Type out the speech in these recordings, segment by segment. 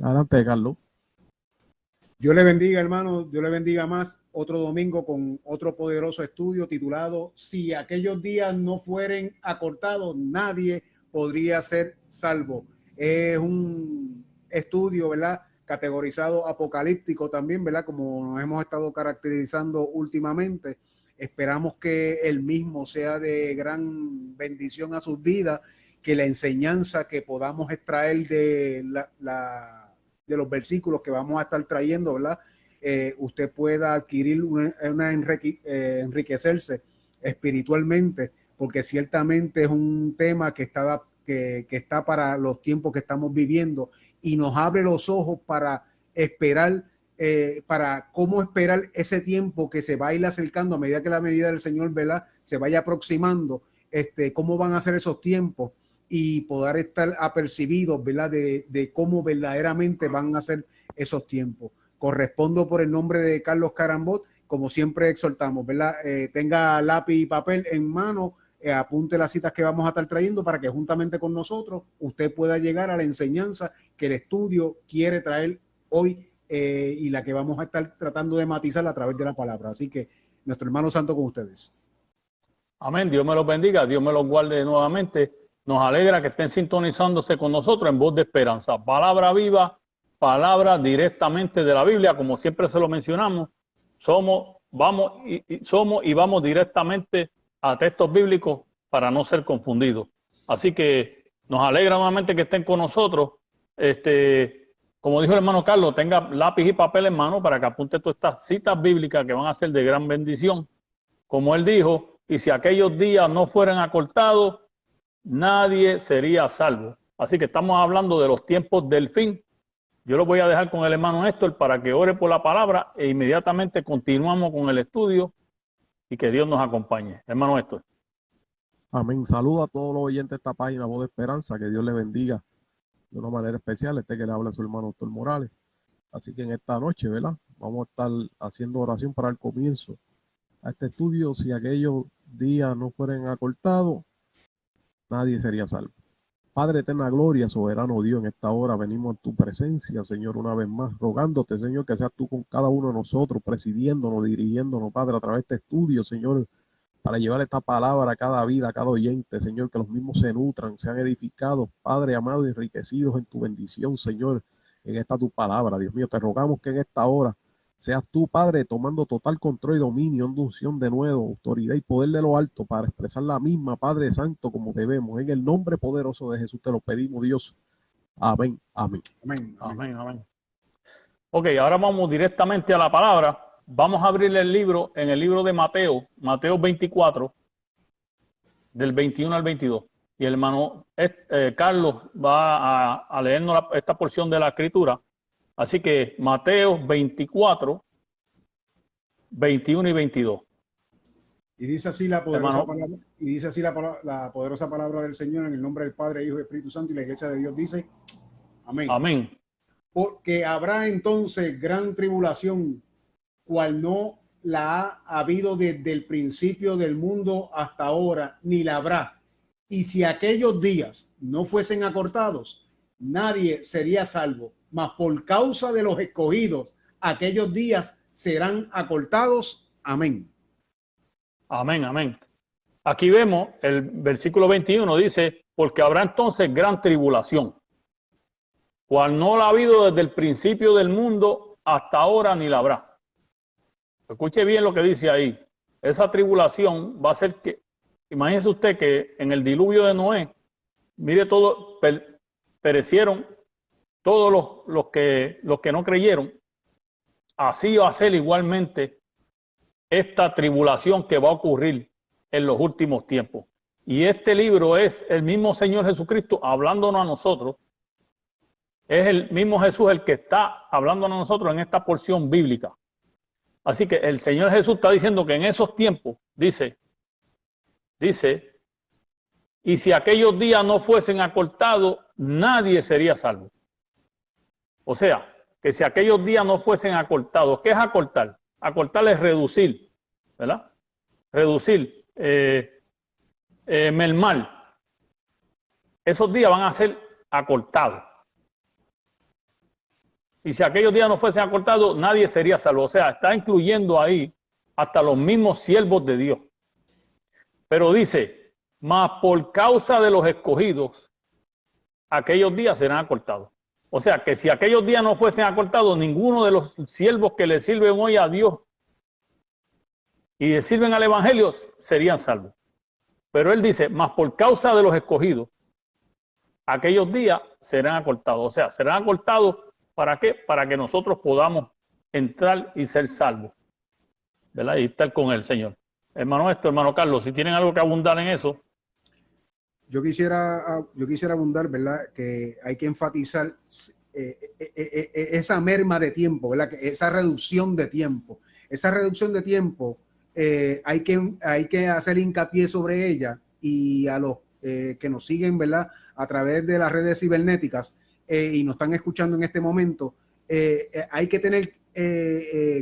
Adelante, Carlos. Dios le bendiga, hermano, Dios le bendiga más. Otro domingo con otro poderoso estudio titulado Si aquellos días no fueren acortados, nadie podría ser salvo. Es un estudio, ¿verdad? Categorizado apocalíptico también, ¿verdad? Como nos hemos estado caracterizando últimamente. Esperamos que el mismo sea de gran bendición a sus vidas, que la enseñanza que podamos extraer de de los versículos que vamos a estar trayendo, ¿verdad? Usted pueda adquirir enriquecerse espiritualmente, porque ciertamente es un tema que está para los tiempos que estamos viviendo y nos abre los ojos para esperar, para cómo esperar ese tiempo que se va a ir acercando a medida que la medida del Señor, ¿verdad?, se vaya aproximando, cómo van a ser esos tiempos y poder estar apercibidos, ¿verdad?, de cómo verdaderamente van a ser esos tiempos. Correspondo por el nombre de Carlos Carambot, como siempre exhortamos, ¿verdad? Tenga lápiz y papel en mano, apunte las citas que vamos a estar trayendo para que juntamente con nosotros usted pueda llegar a la enseñanza que el estudio quiere traer hoy, y la que vamos a estar tratando de matizar a través de la palabra. Así que nuestro hermano santo con ustedes. Amén. Dios me los bendiga, Dios me los guarde nuevamente. Nos alegra que estén sintonizándose con nosotros en Voz de Esperanza. Palabra viva, palabra directamente de la Biblia, como siempre se lo mencionamos. Somos y vamos directamente a textos bíblicos para no ser confundidos. Así que nos alegra nuevamente que estén con nosotros. Como dijo el hermano Carlos, tenga lápiz y papel en mano para que apunte todas estas citas bíblicas que van a ser de gran bendición. Como él dijo, y si aquellos días no fueran acortados, nadie sería salvo. Así que estamos hablando de los tiempos del fin. Yo lo voy a dejar con el hermano Néstor para que ore por la palabra e inmediatamente continuamos con el estudio y que Dios nos acompañe. Hermano Néstor. Amén. Saludo a todos los oyentes de esta página, Voz de Esperanza. Que Dios les bendiga de una manera especial. Que le habla a su hermano Doctor Morales. Así que en esta noche, ¿verdad?, vamos a estar haciendo oración para el comienzo a este estudio. Si aquellos días no fueran acortados, nadie sería salvo. Padre, eterna gloria, soberano Dios, en esta hora venimos a tu presencia, Señor, una vez más, rogándote, Señor, que seas tú con cada uno de nosotros, presidiéndonos, dirigiéndonos, Padre, a través de este estudio, Señor, para llevar esta palabra a cada vida, a cada oyente, Señor, que los mismos se nutran, sean edificados, Padre amado, enriquecidos en tu bendición, Señor, en esta tu palabra. Dios mío, te rogamos que en esta hora seas tú, Padre, tomando total control y dominio, unción de nuevo, autoridad y poder de lo alto para expresar la misma, Padre Santo, como debemos. En el nombre poderoso de Jesús te lo pedimos, Dios. Amén, amén. Amén, amén, amén. Ok, ahora vamos directamente a la palabra. Vamos a abrir el libro en el libro de Mateo, Mateo 24, del 21 al 22. Y el hermano Carlos va a leernos esta porción de la escritura. Así que Mateo 24, 21 y 22. Y dice así la poderosa palabra, y dice así la poderosa palabra del Señor, en el nombre del Padre, Hijo y Espíritu Santo, y la iglesia de Dios dice, amén. Amén. Porque habrá entonces gran tribulación, cual no la ha habido desde el principio del mundo hasta ahora, ni la habrá. Y si aquellos días no fuesen acortados, nadie sería salvo. Mas por causa de los escogidos, aquellos días serán acortados. Amén. Amén, amén. Aquí vemos el versículo 21, dice, porque habrá entonces gran tribulación, cual no la ha habido desde el principio del mundo hasta ahora ni la habrá. Escuche bien lo que dice ahí. Esa tribulación va a ser que, imagínese usted que en el diluvio de Noé, mire todo, perecieron todos los que no creyeron. Así va a ser igualmente esta tribulación que va a ocurrir en los últimos tiempos. Y este libro es el mismo Señor Jesucristo hablándonos a nosotros. Es el mismo Jesús el que está hablándonos a nosotros en esta porción bíblica. Así que el Señor Jesús está diciendo que en esos tiempos, dice, y si aquellos días no fuesen acortados, nadie sería salvo. O sea, que si aquellos días no fuesen acortados, ¿qué es acortar? Acortar es reducir, ¿verdad? Reducir, mermar. Esos días van a ser acortados. y si aquellos días no fuesen acortados, nadie sería salvo. O sea, está incluyendo ahí hasta los mismos siervos de Dios. Pero dice, mas por causa de los escogidos, aquellos días serán acortados. O sea, que si aquellos días no fuesen acortados, ninguno de los siervos que le sirven hoy a Dios y le sirven al Evangelio serían salvos. Pero él dice, mas por causa de los escogidos, aquellos días serán acortados. O sea, serán acortados, ¿para qué? Para que nosotros podamos entrar y ser salvos, ¿verdad? Y estar con el Señor. Hermano hermano Carlos, si tienen algo que abundar en eso. Yo quisiera abundar, ¿verdad? Que hay que enfatizar esa merma de tiempo, ¿verdad? Esa reducción de tiempo. Esa reducción de tiempo hay que hacer hincapié sobre ella, y a los que nos siguen, ¿verdad? A través de las redes cibernéticas y nos están escuchando en este momento, hay que tener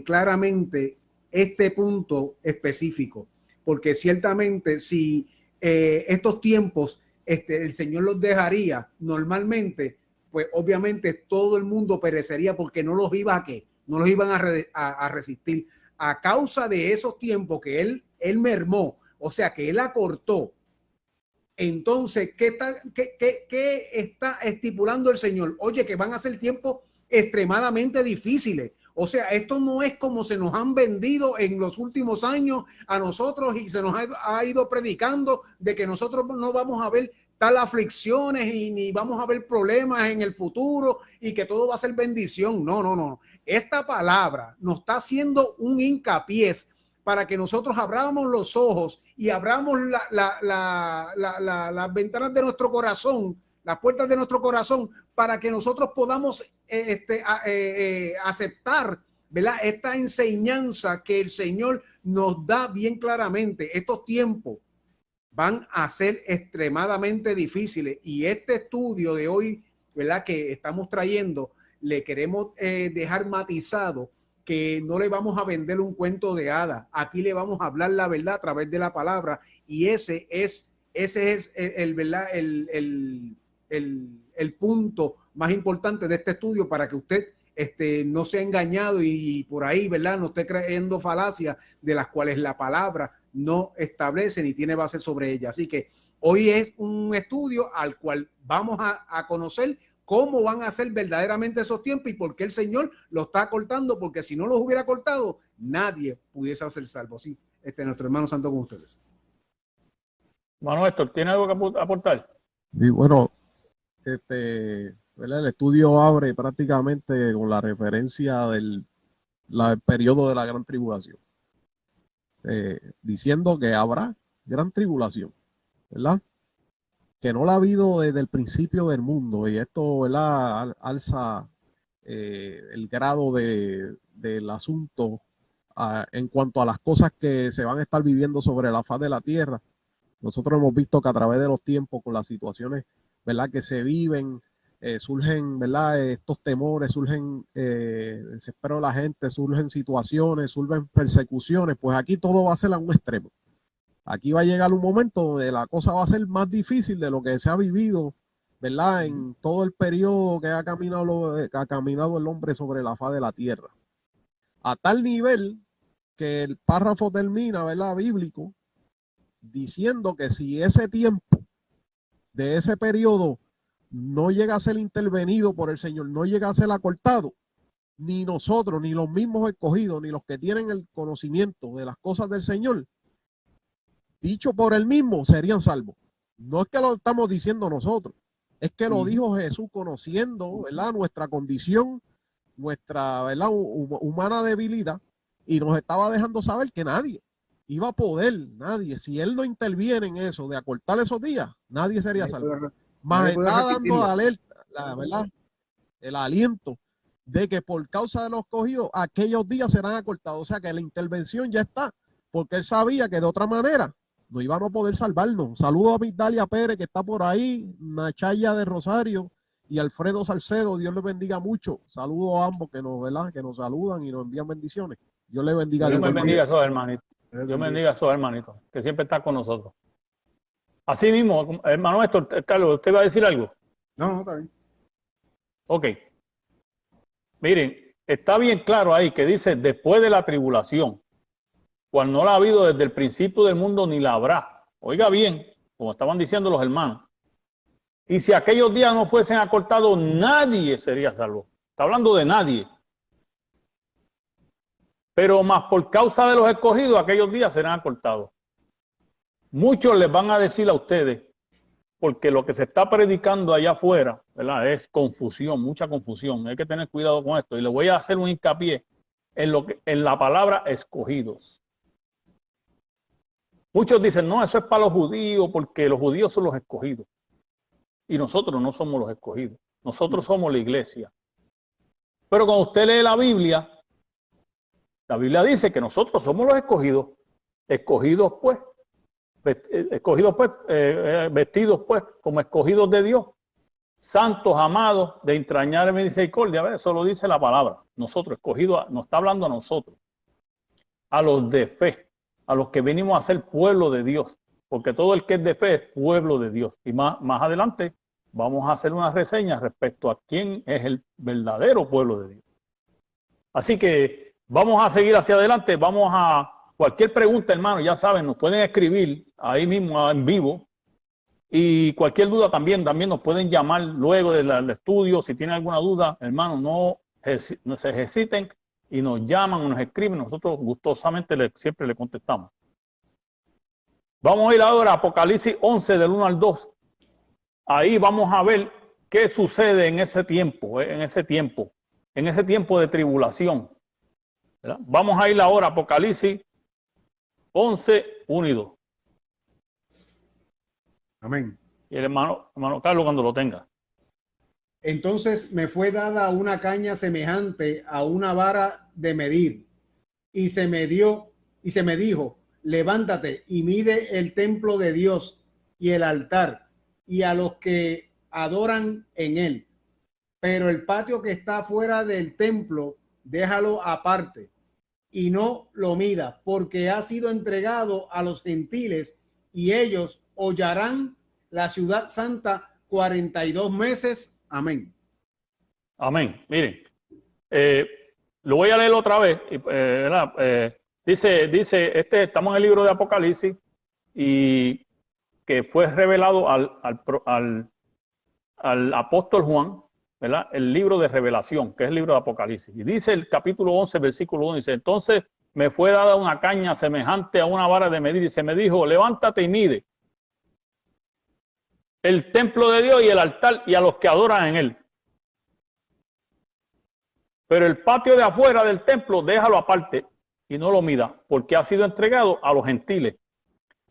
claramente este punto específico, porque ciertamente si estos tiempos el Señor los dejaría normalmente, pues obviamente todo el mundo perecería, porque no los iba no los iban a resistir a causa de esos tiempos que él mermó, o sea que él acortó. Entonces, ¿qué está estipulando el Señor? Oye, que van a ser tiempos extremadamente difíciles. O sea, esto no es como se nos han vendido en los últimos años a nosotros, y se nos ha ido predicando de que nosotros no vamos a ver tal aflicciones y ni vamos a ver problemas en el futuro y que todo va a ser bendición. No, no, no. Esta palabra nos está haciendo un hincapié para que nosotros abramos los os y abramos las ventanas de nuestro corazón, las puertas de nuestro corazón, para que nosotros podamos aceptar, ¿verdad?, esta enseñanza que el Señor nos da bien claramente. Estos tiempos van a ser extremadamente difíciles, y este estudio de hoy, ¿verdad?, que estamos trayendo, le queremos dejar matizado que no le vamos a vender un cuento de hadas. Aquí le vamos a hablar la verdad a través de la palabra, y ese es ¿verdad?, el punto más importante de este estudio, para que usted no sea engañado y por ahí, ¿verdad?, no esté creyendo falacias de las cuales la palabra no establece ni tiene base sobre ella. Así que hoy es un estudio al cual vamos a conocer cómo van a ser verdaderamente esos tiempos y por qué el Señor los está cortando, porque si no los hubiera cortado, nadie pudiese ser salvo. Sí, nuestro hermano santo con ustedes. Hermano Héctor, ¿tiene algo que aportar? Y bueno, ¿verdad? El estudio abre prácticamente con la referencia del periodo de la gran tribulación, diciendo que habrá gran tribulación, ¿verdad? Que no la ha habido desde el principio del mundo, y esto, ¿verdad?, alza el grado del asunto en cuanto a las cosas que se van a estar viviendo sobre la faz de la tierra. Nosotros hemos visto que a través de los tiempos, con las situaciones, ¿verdad?, que se viven, surgen, ¿verdad?, estos temores, surgen desespero de la gente, surgen situaciones, surgen persecuciones. Pues aquí todo va a ser a un extremo. Aquí va a llegar un momento donde la cosa va a ser más difícil de lo que se ha vivido, ¿verdad?, en todo el periodo que ha caminado el hombre sobre la faz de la tierra. A tal nivel que el párrafo termina, ¿verdad?, bíblico, diciendo que si ese tiempo de ese periodo no llega a ser intervenido por el Señor, no llega a ser acortado, ni nosotros, ni los mismos escogidos, ni los que tienen el conocimiento de las cosas del Señor, dicho por él mismo, serían salvos. No es que lo estamos diciendo nosotros, es que lo dijo Jesús, conociendo, ¿verdad?, nuestra condición, nuestra, ¿verdad?, humana debilidad, y nos estaba dejando saber que nadie iba a poder, nadie, si él no interviene en eso de acortar esos días, nadie sería salvo. Más está dando la alerta, ¿verdad?, el aliento de que por causa de los escogidos aquellos días serán acortados. O sea que la intervención ya está, porque él sabía que de otra manera no iban a poder salvarnos. Saludos a Migdalia Pérez, que está por ahí, Nachaya de Rosario y Alfredo Salcedo. Dios les bendiga mucho. Saludos a ambos que nos, ¿verdad?, que nos saludan y nos envían bendiciones. Dios les bendiga. Dios me bendiga a esos hermanitos. Dios bendiga a esos hermanitos que siempre están con nosotros. Así mismo, hermano Héctor, Carlos, ¿usted va a decir algo? No, está bien. Ok. Miren, está bien claro ahí que dice después de la tribulación, cual no la ha habido desde el principio del mundo ni la habrá. Oiga bien, como estaban diciendo los hermanos. Y si aquellos días no fuesen acortados, nadie sería salvo. Está hablando de nadie. Pero más por causa de los escogidos, aquellos días serán acortados. Muchos les van a decir a ustedes, porque lo que se está predicando allá afuera, ¿verdad?, es confusión, mucha confusión. Hay que tener cuidado con esto. Y le voy a hacer un hincapié en la palabra escogidos. Muchos dicen, no, eso es para los judíos, porque los judíos son los escogidos. Y nosotros no somos los escogidos. Nosotros somos la iglesia. Pero cuando usted lee la Biblia dice que nosotros somos los escogidos. Escogidos pues, vestidos pues como escogidos de Dios. Santos, amados, de entrañable misericordia. A ver, eso lo dice la palabra. Nosotros, escogidos, nos está hablando a nosotros. A los de fe. A los que venimos a ser pueblo de Dios. Porque todo el que es de fe es pueblo de Dios. Y más adelante vamos a hacer una reseña respecto a quién es el verdadero pueblo de Dios. Así que vamos a seguir hacia adelante. Vamos a cualquier pregunta, hermano, ya saben, nos pueden escribir ahí mismo en vivo. Y cualquier duda también nos pueden llamar luego del estudio. Si tienen alguna duda, hermano, no se ejerciten y nos llaman o nos escriben. Nosotros gustosamente siempre le contestamos. Vamos a ir ahora a Apocalipsis 11 del 1 al 2. Ahí vamos a ver qué sucede en ese tiempo de tribulación. ¿Verdad? Vamos a ir ahora a Apocalipsis 11, 1 y 2. Amén. Y el hermano Carlos cuando lo tenga. Entonces me fue dada una caña semejante a una vara de medir, y se me dijo, levántate y mide el templo de Dios y el altar y a los que adoran en él. Pero el patio que está fuera del templo, déjalo aparte y no lo mida, porque ha sido entregado a los gentiles y ellos hollarán la ciudad santa 42 meses. Amén. Amén. Miren, lo voy a leer otra vez. Dice, estamos en el libro de Apocalipsis y que fue revelado al apóstol Juan, ¿verdad? El libro de revelación, que es el libro de Apocalipsis. Y dice el capítulo 11, versículo 1, dice, entonces me fue dada una caña semejante a una vara de medir y se me dijo, levántate y mide el templo de Dios y el altar y a los que adoran en él. Pero el patio de afuera del templo déjalo aparte y no lo mida, porque ha sido entregado a los gentiles.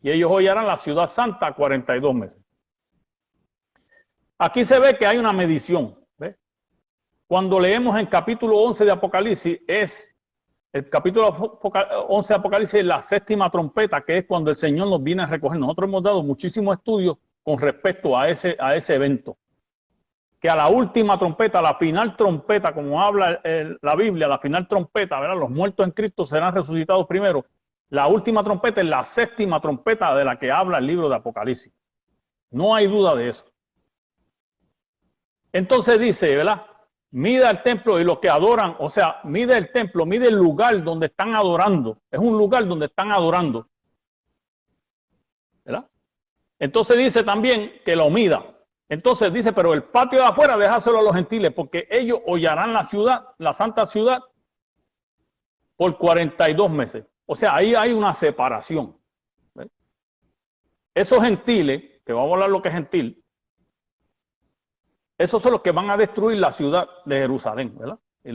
Y ellos hollarán la ciudad santa 42 meses. Aquí se ve que hay una medición. ¿Ve? Cuando leemos en capítulo 11 de Apocalipsis, el capítulo 11 de Apocalipsis es la séptima trompeta, que es cuando el Señor nos viene a recoger. Nosotros hemos dado muchísimos estudios con respecto a ese evento. Que a la última trompeta, a la final trompeta, como habla la Biblia, la final trompeta, ¿verdad? Los muertos en Cristo serán resucitados primero. La última trompeta es la séptima trompeta de la que habla el libro de Apocalipsis. No hay duda de eso. Entonces dice, ¿verdad? Mida el templo y los que adoran, o sea, mide el templo, mide el lugar donde están adorando. Es un lugar donde están adorando. ¿Verdad? Entonces dice también que lo mida. Entonces dice, pero el patio de afuera déjaselo a los gentiles, porque ellos hollarán la ciudad, la santa ciudad, por 42 meses. O sea, ahí hay una separación. ¿Ves? Esos gentiles, que vamos a hablar lo que es gentil, esos son los que van a destruir la ciudad de Jerusalén, ¿verdad? Y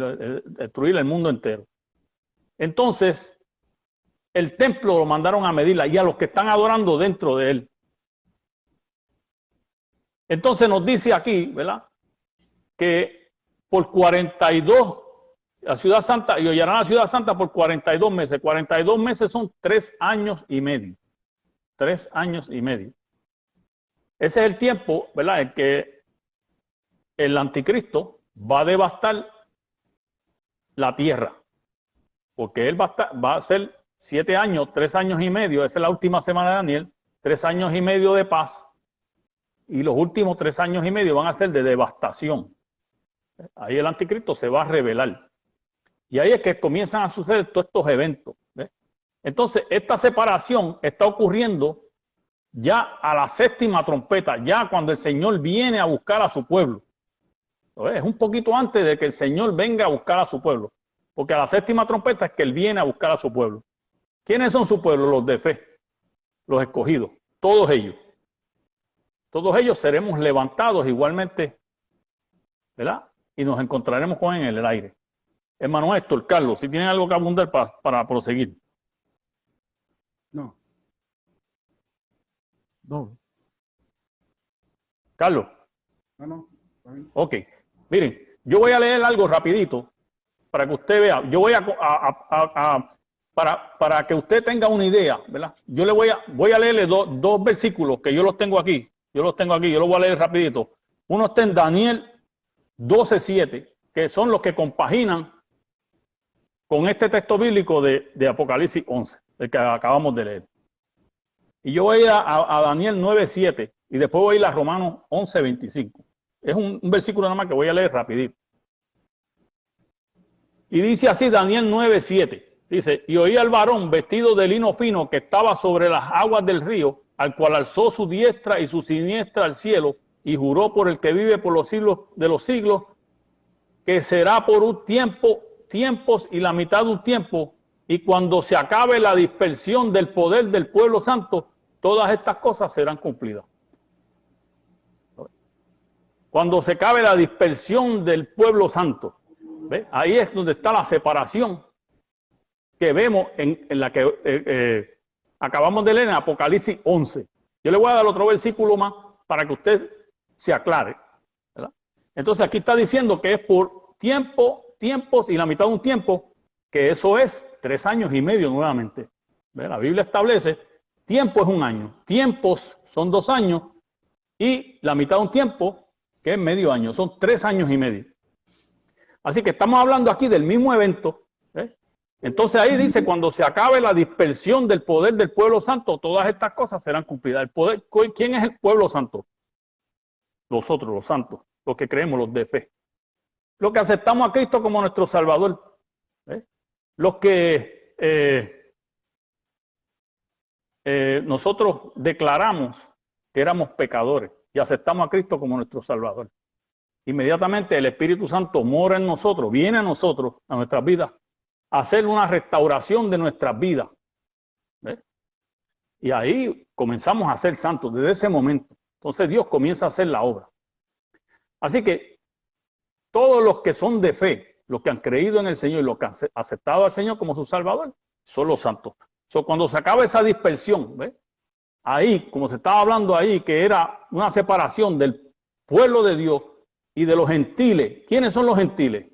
destruir el mundo entero. Entonces, el templo lo mandaron a medirla y a los que están adorando dentro de él. Entonces nos dice aquí, ¿verdad? Que por 42, la ciudad santa, y hollarán la ciudad santa por 42 meses. 42 meses son 3 años y medio. 3 años y medio. Ese es el tiempo, ¿verdad? En que el anticristo va a devastar la tierra. Porque él va a ser 7 años, 3 años y medio. Esa es la última semana de Daniel. 3 años y medio de paz. Y los últimos 3 años y medio van a ser de devastación. Ahí el anticristo se va a revelar. Y ahí es que comienzan a suceder todos estos eventos. ¿Ves? Entonces, esta separación está ocurriendo ya a la séptima trompeta, ya cuando el Señor viene a buscar a su pueblo. Es un poquito antes de que el Señor venga a buscar a su pueblo. Porque a la séptima trompeta es que Él viene a buscar a su pueblo. ¿Quiénes son su pueblo? Los de fe, los escogidos, todos ellos. Todos ellos seremos levantados igualmente, ¿verdad? Y nos encontraremos con él en el aire. Hermano Héctor, Carlos, si tienen algo que abundar para proseguir. No. No. Carlos. No. Ok. Miren, yo voy a leer algo rapidito para que usted vea. Yo voy para que usted tenga una idea, ¿verdad? Yo le voy a leerle dos versículos que yo los tengo aquí. Yo los voy a leer rapidito. Uno está en Daniel 12:7, que son los que compaginan con este texto bíblico de Apocalipsis 11, el que acabamos de leer. Y yo voy a ir a Daniel 9:7 y después voy a ir a Romanos 11:25. Es un versículo nada más que voy a leer rapidito. Y dice así Daniel 9:7. Dice, y oí al varón vestido de lino fino que estaba sobre las aguas del río, al cual alzó su diestra y su siniestra al cielo, y juró por el que vive por los siglos de los siglos, que será por un tiempos y la mitad de un tiempo, y cuando se acabe la dispersión del poder del pueblo santo, todas estas cosas serán cumplidas. Cuando se acabe la dispersión del pueblo santo, ¿ve? Ahí es donde está la separación que vemos en la que acabamos de leer en Apocalipsis 11. Yo le voy a dar otro versículo más para que usted se aclare, ¿verdad? Entonces aquí está diciendo que es por tiempos y la mitad de un tiempo, que eso es 3 años y medio nuevamente. ¿Ve? La Biblia establece, tiempo es 1 año, tiempos son 2 años y la mitad de un tiempo, que es medio año, son 3 años y medio. Así que estamos hablando aquí del mismo evento. ¿Ve? Entonces ahí dice, cuando se acabe la dispersión del poder del pueblo santo, todas estas cosas serán cumplidas. El poder, ¿quién es el pueblo santo? Nosotros, los santos, los que creemos, los de fe. Los que aceptamos a Cristo como nuestro Salvador. ¿Eh? Los que nosotros declaramos que éramos pecadores y aceptamos a Cristo como nuestro Salvador. Inmediatamente el Espíritu Santo mora en nosotros, viene a nosotros, a nuestras vidas, a hacer una restauración de nuestras vidas. ¿Ves? Y ahí comenzamos a ser santos desde ese momento. Entonces Dios comienza a hacer la obra. Así que todos los que son de fe, los que han creído en el Señor y los que han aceptado al Señor como su Salvador, son los santos. Cuando se acaba esa dispersión, ¿ves? Ahí, como se estaba hablando ahí, que era una separación del pueblo de Dios y de los gentiles. ¿Quiénes son los gentiles?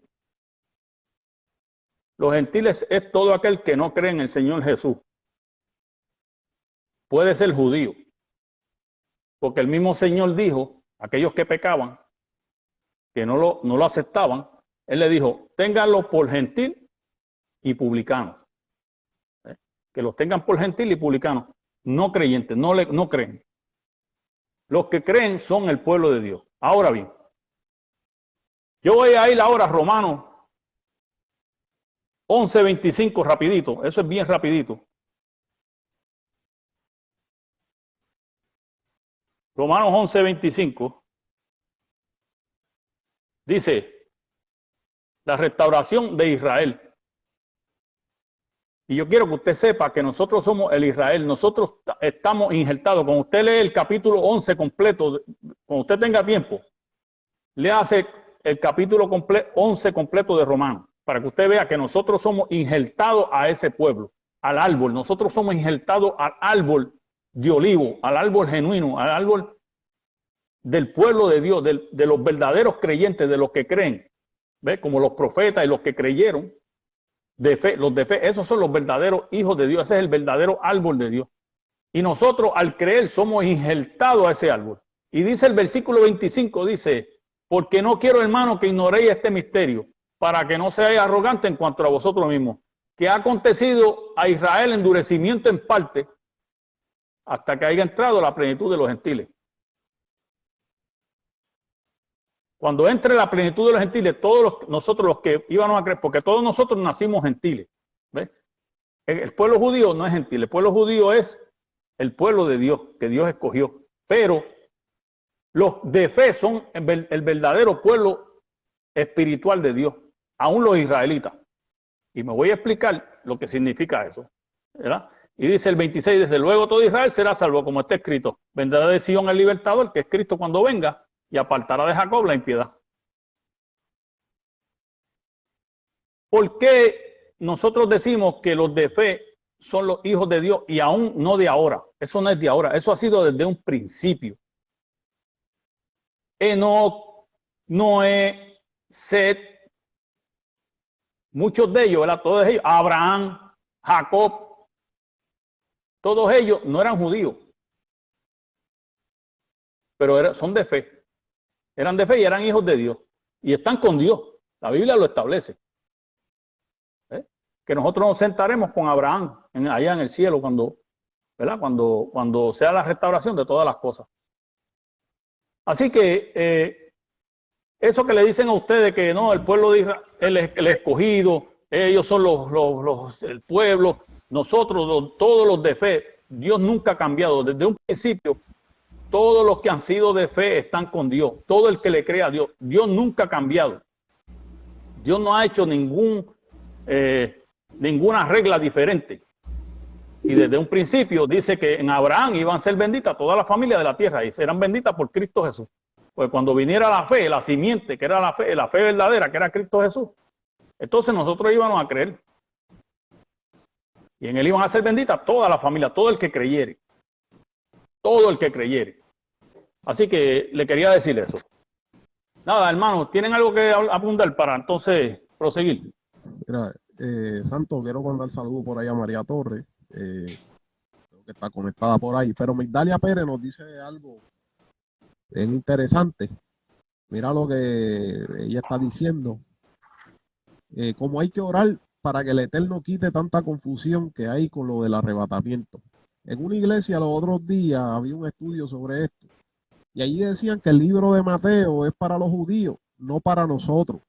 Los gentiles es todo aquel que no cree en el Señor Jesús. Puede ser judío, porque el mismo Señor dijo, aquellos que pecaban, que no lo aceptaban, Él le dijo, ténganlo por gentil y publicanos. Que los tengan por gentil y publicanos, no creyentes, no creen. Los que creen son el pueblo de Dios. Ahora bien, yo voy a ir ahora a Romanos 11:25, rapidito, eso es bien rapidito. Romanos 11:25 dice, la restauración de Israel. Y yo quiero que usted sepa que nosotros somos el Israel, nosotros estamos injertados. Cuando usted lee el capítulo 11 completo, cuando usted tenga tiempo, le hace el capítulo 11 completo de Romanos, para que usted vea que nosotros somos injertados a ese pueblo, al árbol. Nosotros somos injertados al árbol de olivo, al árbol genuino, al árbol del pueblo de Dios, de los verdaderos creyentes, de los que creen. ¿Ve? Como los profetas y los que creyeron. De fe, los de fe, esos son los verdaderos hijos de Dios, ese es el verdadero árbol de Dios. Y nosotros al creer somos injertados a ese árbol. Y dice el versículo 25, dice, porque no quiero, hermano, que ignoréis este misterio, para que no seáis arrogantes en cuanto a vosotros mismos, que ha acontecido a Israel endurecimiento en parte, hasta que haya entrado la plenitud de los gentiles. Cuando entre la plenitud de los gentiles, nosotros los que íbamos a creer, porque todos nosotros nacimos gentiles. ¿Ves? El pueblo judío no es gentil, el pueblo judío es el pueblo de Dios, que Dios escogió. Pero los de fe son el verdadero pueblo espiritual de Dios, aún los israelitas. Y me voy a explicar lo que significa eso, ¿verdad? Y dice el 26, desde luego todo Israel será salvo, como está escrito. Vendrá de Sion el libertador, que es Cristo cuando venga, y apartará de Jacob la impiedad. ¿Por qué nosotros decimos que los de fe son los hijos de Dios y aún no de ahora? Eso no es de ahora, eso ha sido desde un principio. Enoc, Noé, Set, muchos de ellos, ¿verdad? Todos ellos, Abraham, Jacob, todos ellos no eran judíos, pero son de fe. Eran de fe y eran hijos de Dios. Y están con Dios. La Biblia lo establece. Que nosotros nos sentaremos con Abraham allá en el cielo ¿verdad? Cuando sea la restauración de todas las cosas. Así que eso que le dicen a ustedes que no, el pueblo de Israel, el escogido, ellos son el pueblo, nosotros, todos los de fe, Dios nunca ha cambiado. Desde un principio, todos los que han sido de fe están con Dios. Todo el que le crea a Dios, Dios nunca ha cambiado. Dios no ha hecho ninguna regla diferente. Y desde un principio dice que en Abraham iban a ser benditas todas las familias de la tierra y serán benditas por Cristo Jesús. Pues cuando viniera la fe, la simiente, que era la fe verdadera, que era Cristo Jesús, entonces nosotros íbamos a creer. Y en él iban a ser benditas todas las familias, todo el que creyere. Todo el que creyere. Así que le quería decir eso. Nada, hermano, ¿tienen algo que apuntar para entonces proseguir? Mira, Santo, quiero mandar saludos por ahí a María Torres, que está conectada por ahí, pero Migdalia Pérez nos dice algo bien interesante. Mira lo que ella está diciendo. Como hay que orar para que el Eterno quite tanta confusión que hay con lo del arrebatamiento. En una iglesia los otros días había un estudio sobre esto, y allí decían que el libro de Mateo es para los judíos, no para nosotros.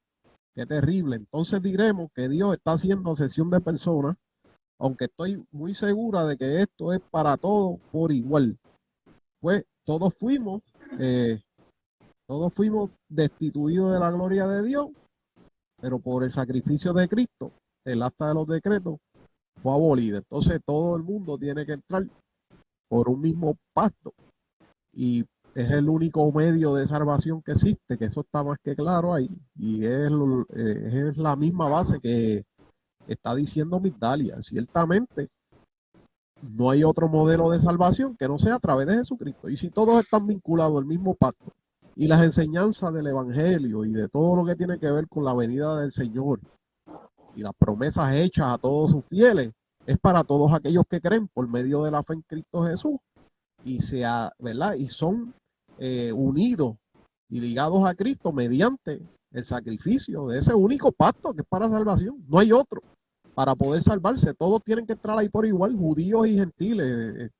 Qué terrible. Entonces diremos que Dios está haciendo acepción de personas, aunque estoy muy segura de que esto es para todos por igual. Pues todos fuimos destituidos de la gloria de Dios, pero por el sacrificio de Cristo, el acta de los decretos fue abolida. Entonces todo el mundo tiene que entrar por un mismo pacto y es el único medio de salvación que existe, que eso está más que claro ahí, y es la misma base que está diciendo Migdalia. Ciertamente no hay otro modelo de salvación que no sea a través de Jesucristo, y si todos están vinculados al mismo pacto y las enseñanzas del evangelio y de todo lo que tiene que ver con la venida del Señor y las promesas hechas a todos sus fieles, es para todos aquellos que creen por medio de la fe en Cristo Jesús ¿verdad? Y son unidos y ligados a Cristo mediante el sacrificio de ese único pacto que es para salvación. No hay otro para poder salvarse. Todos tienen que entrar ahí por igual, judíos y gentiles.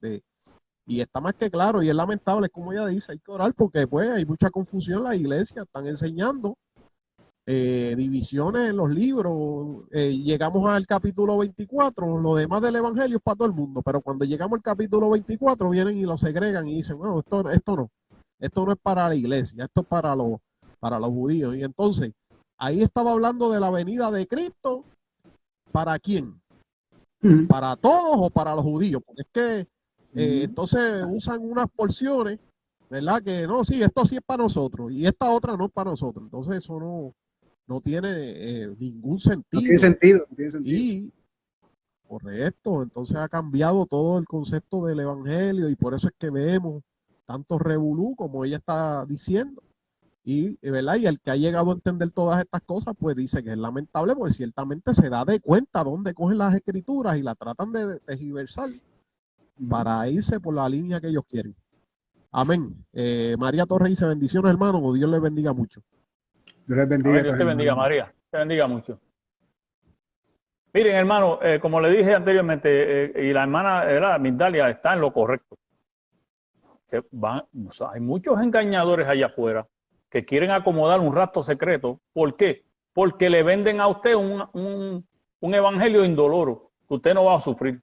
Y está más que claro, y es lamentable, como ella dice, hay que orar porque pues hay mucha confusión. La iglesia están enseñando divisiones en los libros. Llegamos al capítulo 24, lo demás del evangelio es para todo el mundo, pero cuando llegamos al capítulo 24 vienen y lo segregan y dicen, bueno, esto no es para la iglesia, esto es para los judíos. Y entonces ahí estaba hablando de la venida de Cristo. ¿Para quién? ¿Para todos o para los judíos? Porque es que entonces usan unas porciones, ¿verdad? Que no, sí, esto sí es para nosotros y esta otra no es para nosotros. Entonces eso no tiene ningún sentido. No tiene sentido. Y correcto, entonces ha cambiado todo el concepto del evangelio y por eso es que vemos tanto revolú como ella está diciendo. Y, ¿verdad? Y el que ha llegado a entender todas estas cosas, pues dice que es lamentable porque ciertamente se da de cuenta dónde cogen las escrituras y la tratan de tergiversar para irse por la línea que ellos quieren. Amén. María Torres dice bendiciones, hermano. Dios les bendiga mucho. Dios les bendiga. Dios te bendiga, María. Te bendiga mucho. Miren, hermano, como le dije anteriormente, y la hermana Migdalia está en lo correcto. Hay muchos engañadores allá afuera que quieren acomodar un rapto secreto. ¿Por qué? Porque le venden a usted un evangelio indoloro, que usted no va a sufrir.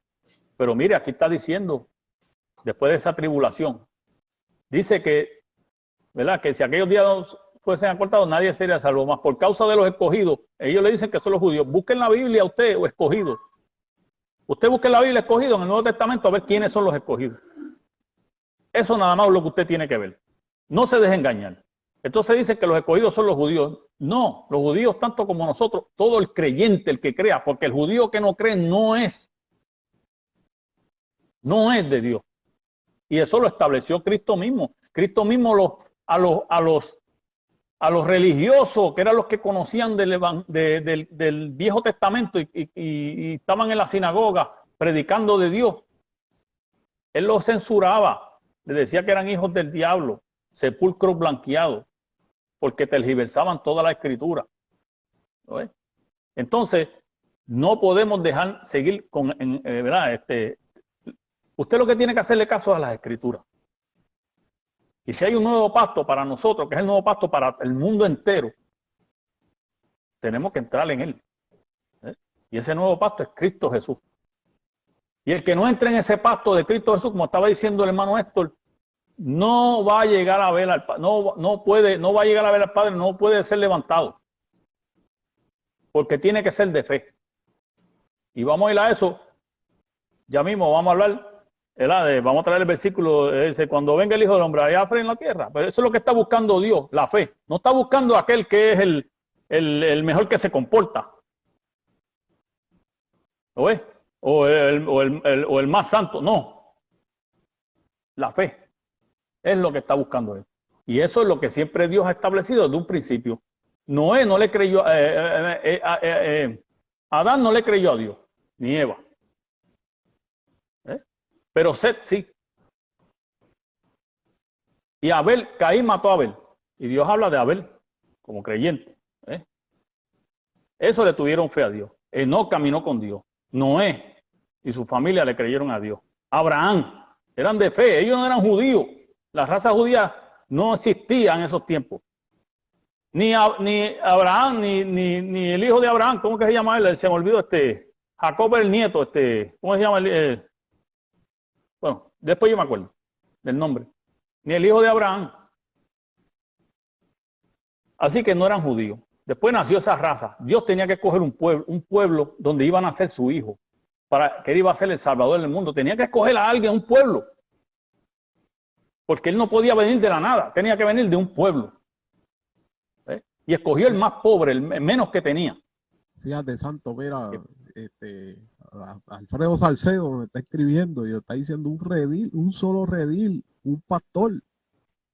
Pero mire, aquí está diciendo, después de esa tribulación, dice que, ¿verdad?, que si aquellos días fuesen acortados, nadie sería salvo, más por causa de los escogidos. Ellos le dicen que son los judíos. Busquen la Biblia usted, o escogidos. Usted busque la Biblia escogido en el Nuevo Testamento a ver quiénes son los escogidos. Eso nada más es lo que usted tiene que ver. No se deje engañar. Entonces dice que los escogidos son los judíos. No, los judíos tanto como nosotros, todo el creyente, el que crea, porque el judío que no cree no es de Dios. Y eso lo estableció Cristo mismo. Cristo mismo a los religiosos, que eran los que conocían del Viejo Testamento y estaban en la sinagoga predicando de Dios, él los censuraba, le decía que eran hijos del diablo, sepulcros blanqueados, porque tergiversaban toda la escritura. ¿No ves? Entonces, no podemos seguir con, ¿verdad? Usted lo que tiene que hacerle caso a las escrituras. Y si hay un nuevo pacto para nosotros, que es el nuevo pacto para el mundo entero, tenemos que entrar en él. Y ese nuevo pacto es Cristo Jesús. Y el que no entre en ese pacto de Cristo Jesús, como estaba diciendo el hermano Héctor, no va a llegar a ver al Padre, no va a llegar a ver al Padre, no puede ser levantado. Porque tiene que ser de fe. Y vamos a ir a eso. Ya mismo vamos a hablar. Vamos a traer el versículo, dice, cuando venga el Hijo del Hombre, ¿hay fe en la tierra? Pero eso es lo que está buscando Dios, la fe. No está buscando aquel que es el mejor que se comporta. ¿Lo ves? O el más santo. No. La fe es lo que está buscando él. Y eso es lo que siempre Dios ha establecido desde un principio. Noé no le creyó, Adán no le creyó a Dios, ni Eva. Pero Set sí. Y Caín mató a Abel. Y Dios habla de Abel como creyente. Eso le tuvieron fe a Dios. Enoc caminó con Dios. Noé y su familia le creyeron a Dios. Abraham, eran de fe. Ellos no eran judíos. La raza judía no existía en esos tiempos. Ni Abraham, ni el hijo de Abraham. ¿Cómo que se llama él? Se me olvidó Jacob el nieto. ¿Cómo se llama él? Bueno, después yo me acuerdo del nombre. Ni el hijo de Abraham. Así que no eran judíos. Después nació esa raza. Dios tenía que escoger un pueblo donde iban a ser su hijo, que él iba a ser el salvador del mundo. Tenía que escoger a alguien, un pueblo. Porque él no podía venir de la nada, tenía que venir de un pueblo. Y escogió el más pobre, el menos que tenía. Fíjate, Santo, mira, Alfredo Salcedo me está escribiendo y está diciendo un solo redil, un pastor. Es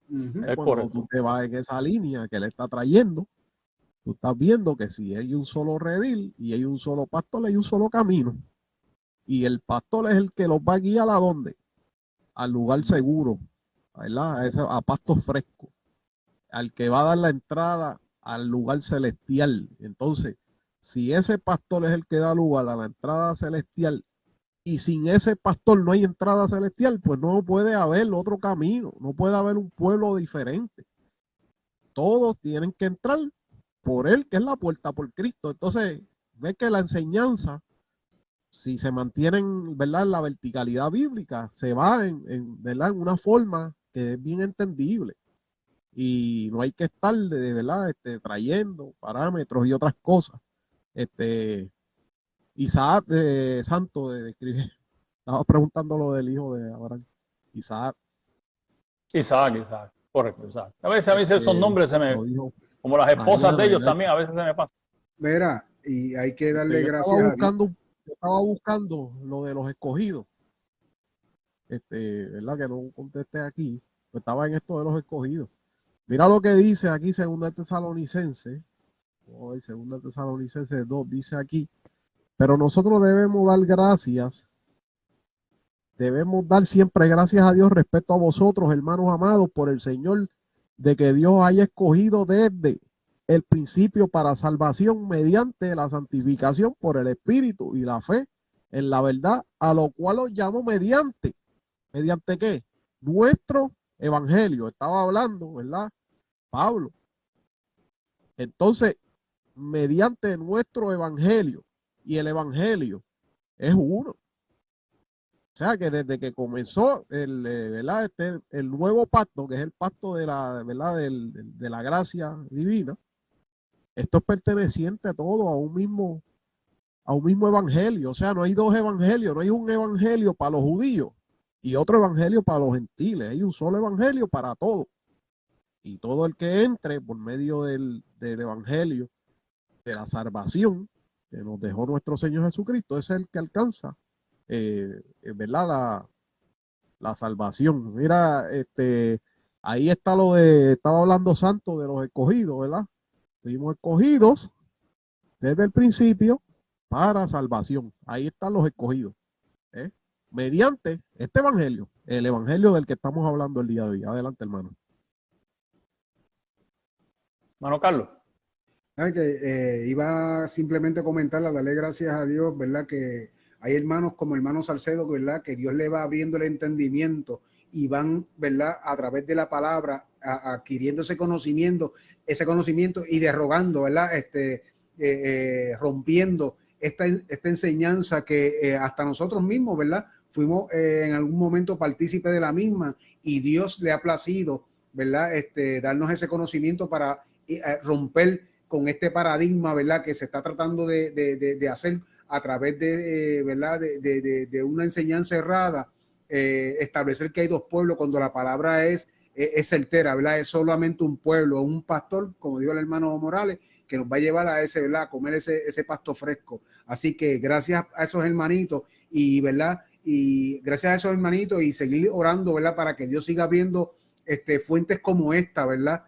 cuando correcto. tú te vas en esa línea que él está trayendo, tú estás viendo que si hay un solo redil y hay un solo pastor, hay un solo camino. Y el pastor es el que los va a guiar ¿a dónde? Al lugar seguro, ¿verdad? A pasto fresco, al que va a dar la entrada al lugar celestial. Entonces, si ese pastor es el que da lugar a la entrada celestial y sin ese pastor no hay entrada celestial, pues no puede haber otro camino, no puede haber un pueblo diferente. Todos tienen que entrar por él, que es la puerta, por Cristo. Entonces, ve que la enseñanza, si se mantienen, ¿verdad?, en la verticalidad bíblica, se va ¿verdad?, en una forma que es bien entendible. Y no hay que estar verdad trayendo parámetros y otras cosas. Isaac Santo escribir. Estaba preguntando lo del hijo de Abraham. Isaac. Correcto, Isaac. A veces esos nombres se me... Como las esposas de ellos también, a veces se me pasa. Mira, y hay que darle gracias a Dios. Yo estaba buscando lo de los escogidos. ¿Verdad? Que no contesté aquí. Pues estaba en esto de los escogidos. Mira lo que dice aquí 2 Tesalonicenses. Hoy 2 Tesalonicenses 2 dice aquí. Pero nosotros debemos dar siempre gracias a Dios respecto a vosotros, hermanos amados, por el Señor, de que Dios haya escogido desde el principio para salvación mediante la santificación por el Espíritu y la fe en la verdad, a lo cual os llamo ¿mediante qué? Nuestro evangelio. Estaba hablando, ¿verdad? Pablo, Entonces, mediante nuestro evangelio, y el evangelio es uno. O sea que desde que comenzó ¿verdad? El nuevo pacto, que es el pacto de la, ¿verdad? De la gracia divina, esto es perteneciente a todo, a un mismo evangelio. O sea, no hay dos evangelios, no hay un evangelio para los judíos y otro evangelio para los gentiles. Hay un solo evangelio para todos. Y todo el que entre por medio del evangelio de la salvación que nos dejó nuestro Señor Jesucristo es el que alcanza, ¿verdad? La salvación. Mira, ahí está lo estaba hablando Santo de los escogidos, ¿verdad? Fuimos escogidos desde el principio para salvación. Ahí están los escogidos, ¿eh? Mediante este evangelio, el evangelio del que estamos hablando el día de hoy. Adelante, hermano. Hermano Carlos. Iba simplemente a comentar, a darle gracias a Dios, ¿verdad? Que hay hermanos como hermano Salcedo, ¿verdad? Que Dios le va abriendo el entendimiento y van, ¿verdad? A través de la palabra, adquiriendo ese conocimiento y derogando, ¿verdad? Rompiendo esta enseñanza que hasta nosotros mismos, ¿verdad? Fuimos en algún momento partícipes de la misma y Dios le ha placido, ¿verdad? Darnos ese conocimiento para romper con este paradigma, ¿verdad? Que se está tratando de hacer a través de, ¿verdad? De una enseñanza errada, establecer que hay dos pueblos cuando la palabra es certera, ¿verdad? Es solamente un pueblo, un pastor, como dijo el hermano Morales, que nos va a llevar a ese, ¿verdad? A comer ese pasto fresco. Así que gracias a esos hermanitos y, ¿verdad? Y gracias a esos hermanitos y seguir orando, ¿verdad? Para que Dios siga abriendo fuentes como esta, ¿verdad?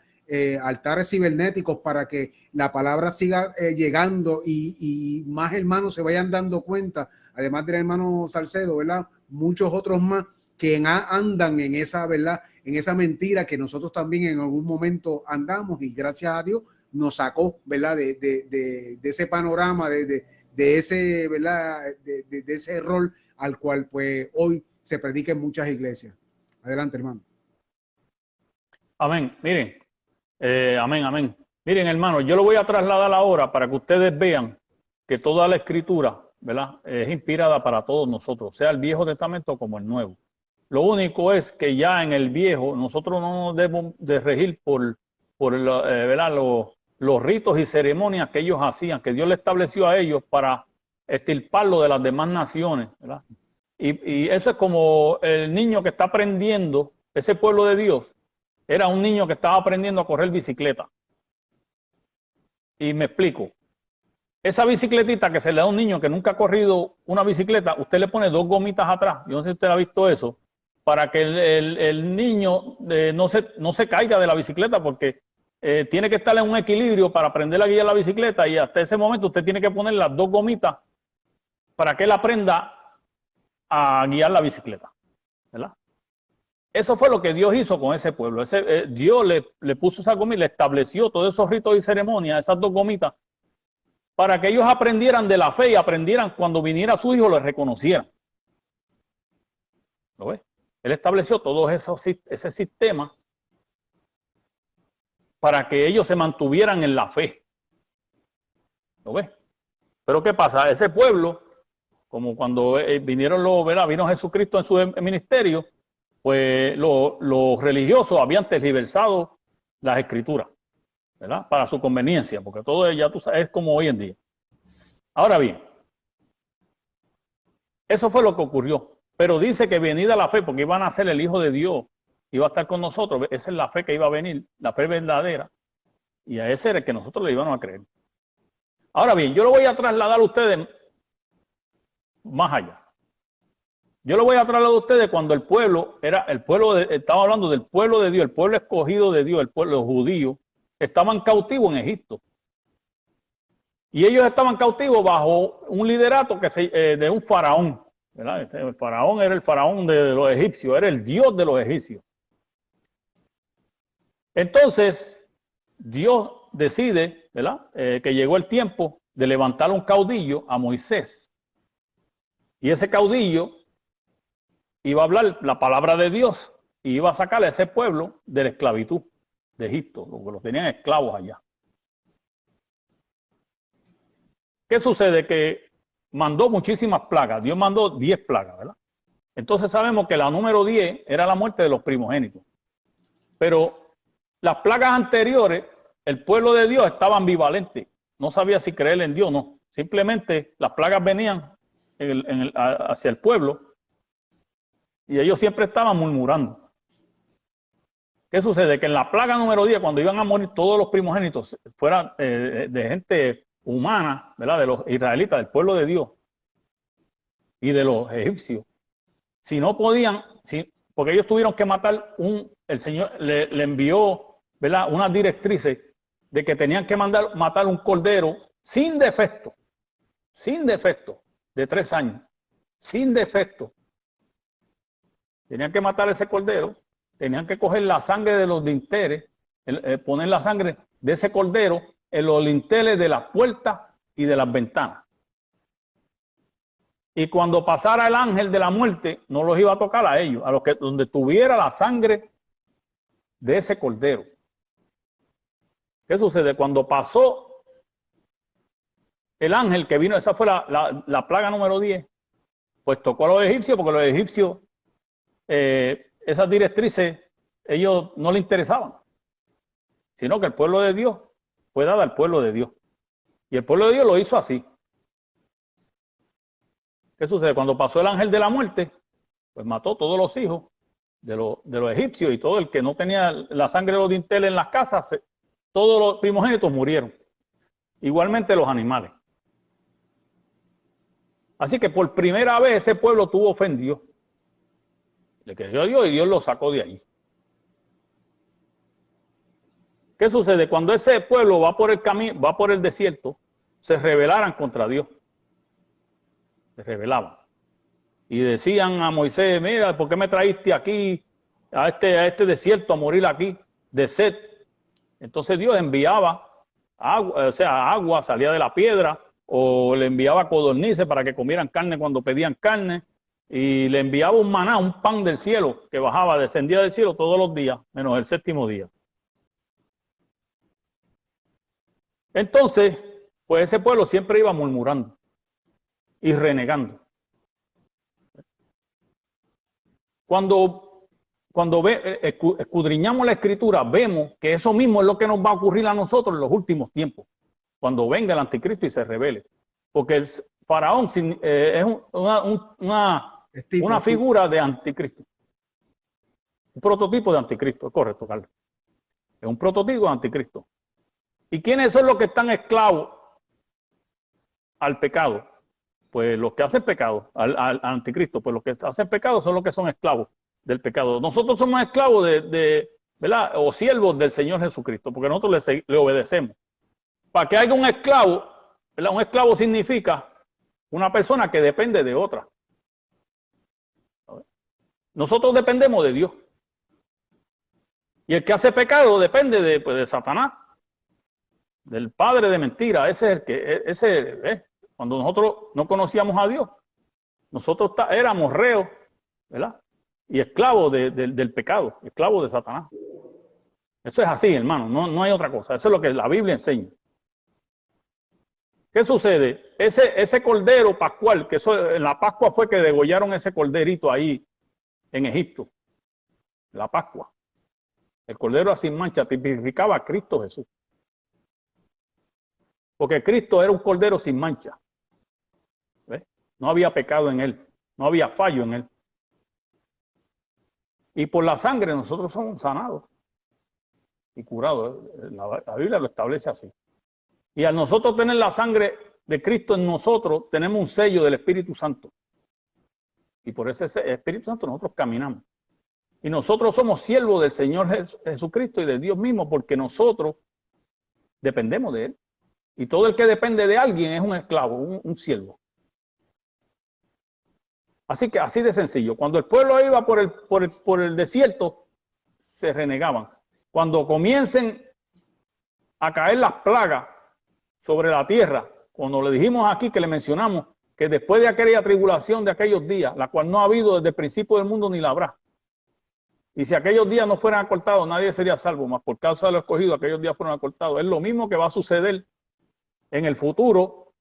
Altares cibernéticos para que la palabra siga llegando y más hermanos se vayan dando cuenta, además del hermano Salcedo, ¿verdad? Muchos otros más que andan en esa, ¿verdad? En esa mentira que nosotros también en algún momento andamos y gracias a Dios nos sacó, ¿verdad? De ese panorama, de ese, ¿verdad? De ese rol al cual pues hoy se predica en muchas iglesias. Adelante, hermano. Amén. Miren, amén, amén. Miren, hermano, yo lo voy a trasladar ahora para que ustedes vean que toda la escritura, ¿verdad? Es inspirada para todos nosotros, sea el Viejo Testamento como el Nuevo. Lo único es que ya en el Viejo nosotros no nos debemos de regir por ¿verdad? Los ritos y ceremonias que ellos hacían, que Dios le estableció a ellos para extirparlo de las demás naciones, ¿verdad? Y eso es como el niño que está aprendiendo, ese pueblo de Dios, era un niño que estaba aprendiendo a correr bicicleta. Y me explico. Esa bicicletita que se le da a un niño que nunca ha corrido una bicicleta, usted le pone dos gomitas atrás. Yo no sé si usted ha visto eso, para que el niño no se caiga de la bicicleta, porque tiene que estar en un equilibrio para aprender a guiar la bicicleta y hasta ese momento usted tiene que poner las dos gomitas para que él aprenda a guiar la bicicleta, ¿verdad? Eso fue lo que Dios hizo con ese pueblo. Dios le puso esa gomita, le estableció todos esos ritos y ceremonias, esas dos gomitas, para que ellos aprendieran de la fe y aprendieran cuando viniera su hijo, lo reconocieran. ¿Lo ves? Él estableció todo ese sistema para que ellos se mantuvieran en la fe. ¿Lo ves? Pero ¿qué pasa? Ese pueblo, como cuando vino Jesucristo en su ministerio, pues los religiosos habían tergiversado las escrituras, ¿verdad? Para su conveniencia, porque todo ya tú sabes, es como hoy en día. Ahora bien, eso fue lo que ocurrió. Pero dice que venida la fe, porque iban a ser el Hijo de Dios, iba a estar con nosotros. Esa es la fe que iba a venir, la fe verdadera. Y a ese era el que nosotros le íbamos a creer. Ahora bien, yo lo voy a trasladar a ustedes más allá. Yo lo voy a trasladar a ustedes cuando el pueblo estaba hablando del pueblo de Dios, el pueblo escogido de Dios, el pueblo judío, estaban cautivos en Egipto. Y ellos estaban cautivos bajo un liderato de un faraón, ¿verdad? El faraón era el faraón de los egipcios, era el dios de los egipcios. Entonces, Dios decide, ¿verdad? Que llegó el tiempo de levantar un caudillo a Moisés. Y ese caudillo iba a hablar la palabra de Dios y iba a sacar a ese pueblo de la esclavitud de Egipto, porque los tenían esclavos allá. ¿Qué sucede? Que mandó muchísimas plagas. Dios mandó 10 plagas, ¿verdad? Entonces sabemos que la número 10 era la muerte de los primogénitos. Pero las plagas anteriores, el pueblo de Dios estaba ambivalente. No sabía si creer en Dios o no. Simplemente las plagas venían hacia el pueblo y ellos siempre estaban murmurando. ¿Qué sucede? Que en la plaga número 10, cuando iban a morir todos los primogénitos, fueran de gente humana, ¿verdad? De los israelitas, del pueblo de Dios y de los egipcios, si no podían, porque ellos tuvieron que matar el Señor le envió, ¿verdad?, unas directrices de que tenían que matar un cordero sin defecto, de 3 años, sin defecto. Tenían que matar ese cordero, tenían que coger la sangre de los dinteles, poner la sangre de ese cordero en los linteles de las puertas y de las ventanas. Y cuando pasara el ángel de la muerte, no los iba a tocar a ellos, a los que donde tuviera la sangre de ese cordero. ¿Qué sucede? Cuando pasó el ángel que vino, esa fue la plaga número 10, pues tocó a los egipcios, porque los egipcios, esas directrices, ellos no les interesaban, sino que el pueblo de Dios fue dado al pueblo de Dios. Y el pueblo de Dios lo hizo así. ¿Qué sucede? Cuando pasó el ángel de la muerte, pues mató todos los hijos de los egipcios y todo el que no tenía la sangre de los dinteles en las casas, todos los primogénitos murieron. Igualmente los animales. Así que por primera vez ese pueblo tuvo ofendido. Le creyó a Dios y Dios lo sacó de ahí. ¿Qué sucede? Cuando ese pueblo va por el camino, va por el desierto, se rebelaran contra Dios. Se rebelaban. Y decían a Moisés, mira, ¿por qué me traíste aquí, a este desierto, a morir aquí, de sed? Entonces Dios enviaba agua, o sea, agua salía de la piedra, o le enviaba codornices para que comieran carne cuando pedían carne, y le enviaba un maná, un pan del cielo, que bajaba, descendía del cielo todos los días, menos el 7º día. Entonces, pues ese pueblo siempre iba murmurando y renegando. Cuando escudriñamos la escritura, vemos que eso mismo es lo que nos va a ocurrir a nosotros en los últimos tiempos, cuando venga el anticristo y se revele. Porque el faraón es una figura de anticristo. Un prototipo de anticristo, es correcto, Carlos. Es un prototipo de anticristo. ¿Y quiénes son los que están esclavos al pecado? Pues los que hacen pecado, al anticristo, pues los que hacen pecado son los que son esclavos del pecado. Nosotros somos esclavos ¿verdad? O siervos del Señor Jesucristo, porque nosotros le obedecemos. Para que haya un esclavo, ¿verdad? Un esclavo significa una persona que depende de otra. Nosotros dependemos de Dios. Y el que hace pecado depende de Satanás, del padre de mentira. Ese es el que, cuando nosotros no conocíamos a Dios, nosotros éramos reos, ¿verdad? Y esclavos del pecado, esclavos de Satanás. Eso es así, hermano, no hay otra cosa. Eso es lo que la Biblia enseña. ¿Qué sucede? Ese cordero pascual, que en la Pascua fue que degollaron ese corderito ahí en Egipto. La Pascua. El cordero sin mancha tipificaba a Cristo Jesús. Porque Cristo era un cordero sin mancha. ¿Ves? No había pecado en él, no había fallo en él. Y por la sangre nosotros somos sanados y curados. La Biblia lo establece así. Y al nosotros tener la sangre de Cristo en nosotros, tenemos un sello del Espíritu Santo. Y por ese Espíritu Santo nosotros caminamos. Y nosotros somos siervos del Señor Jesucristo y de Dios mismo, porque nosotros dependemos de Él. Y todo el que depende de alguien es un esclavo, un siervo. Así que así de sencillo. Cuando el pueblo iba por el desierto, se renegaban. Cuando comiencen a caer las plagas sobre la tierra, cuando le dijimos aquí, que le mencionamos, que después de aquella tribulación de aquellos días, la cual no ha habido desde el principio del mundo ni la habrá. Y si aquellos días no fueran acortados, nadie sería salvo, mas por causa de lo escogido, aquellos días fueron acortados. Es lo mismo que va a suceder en el futuro,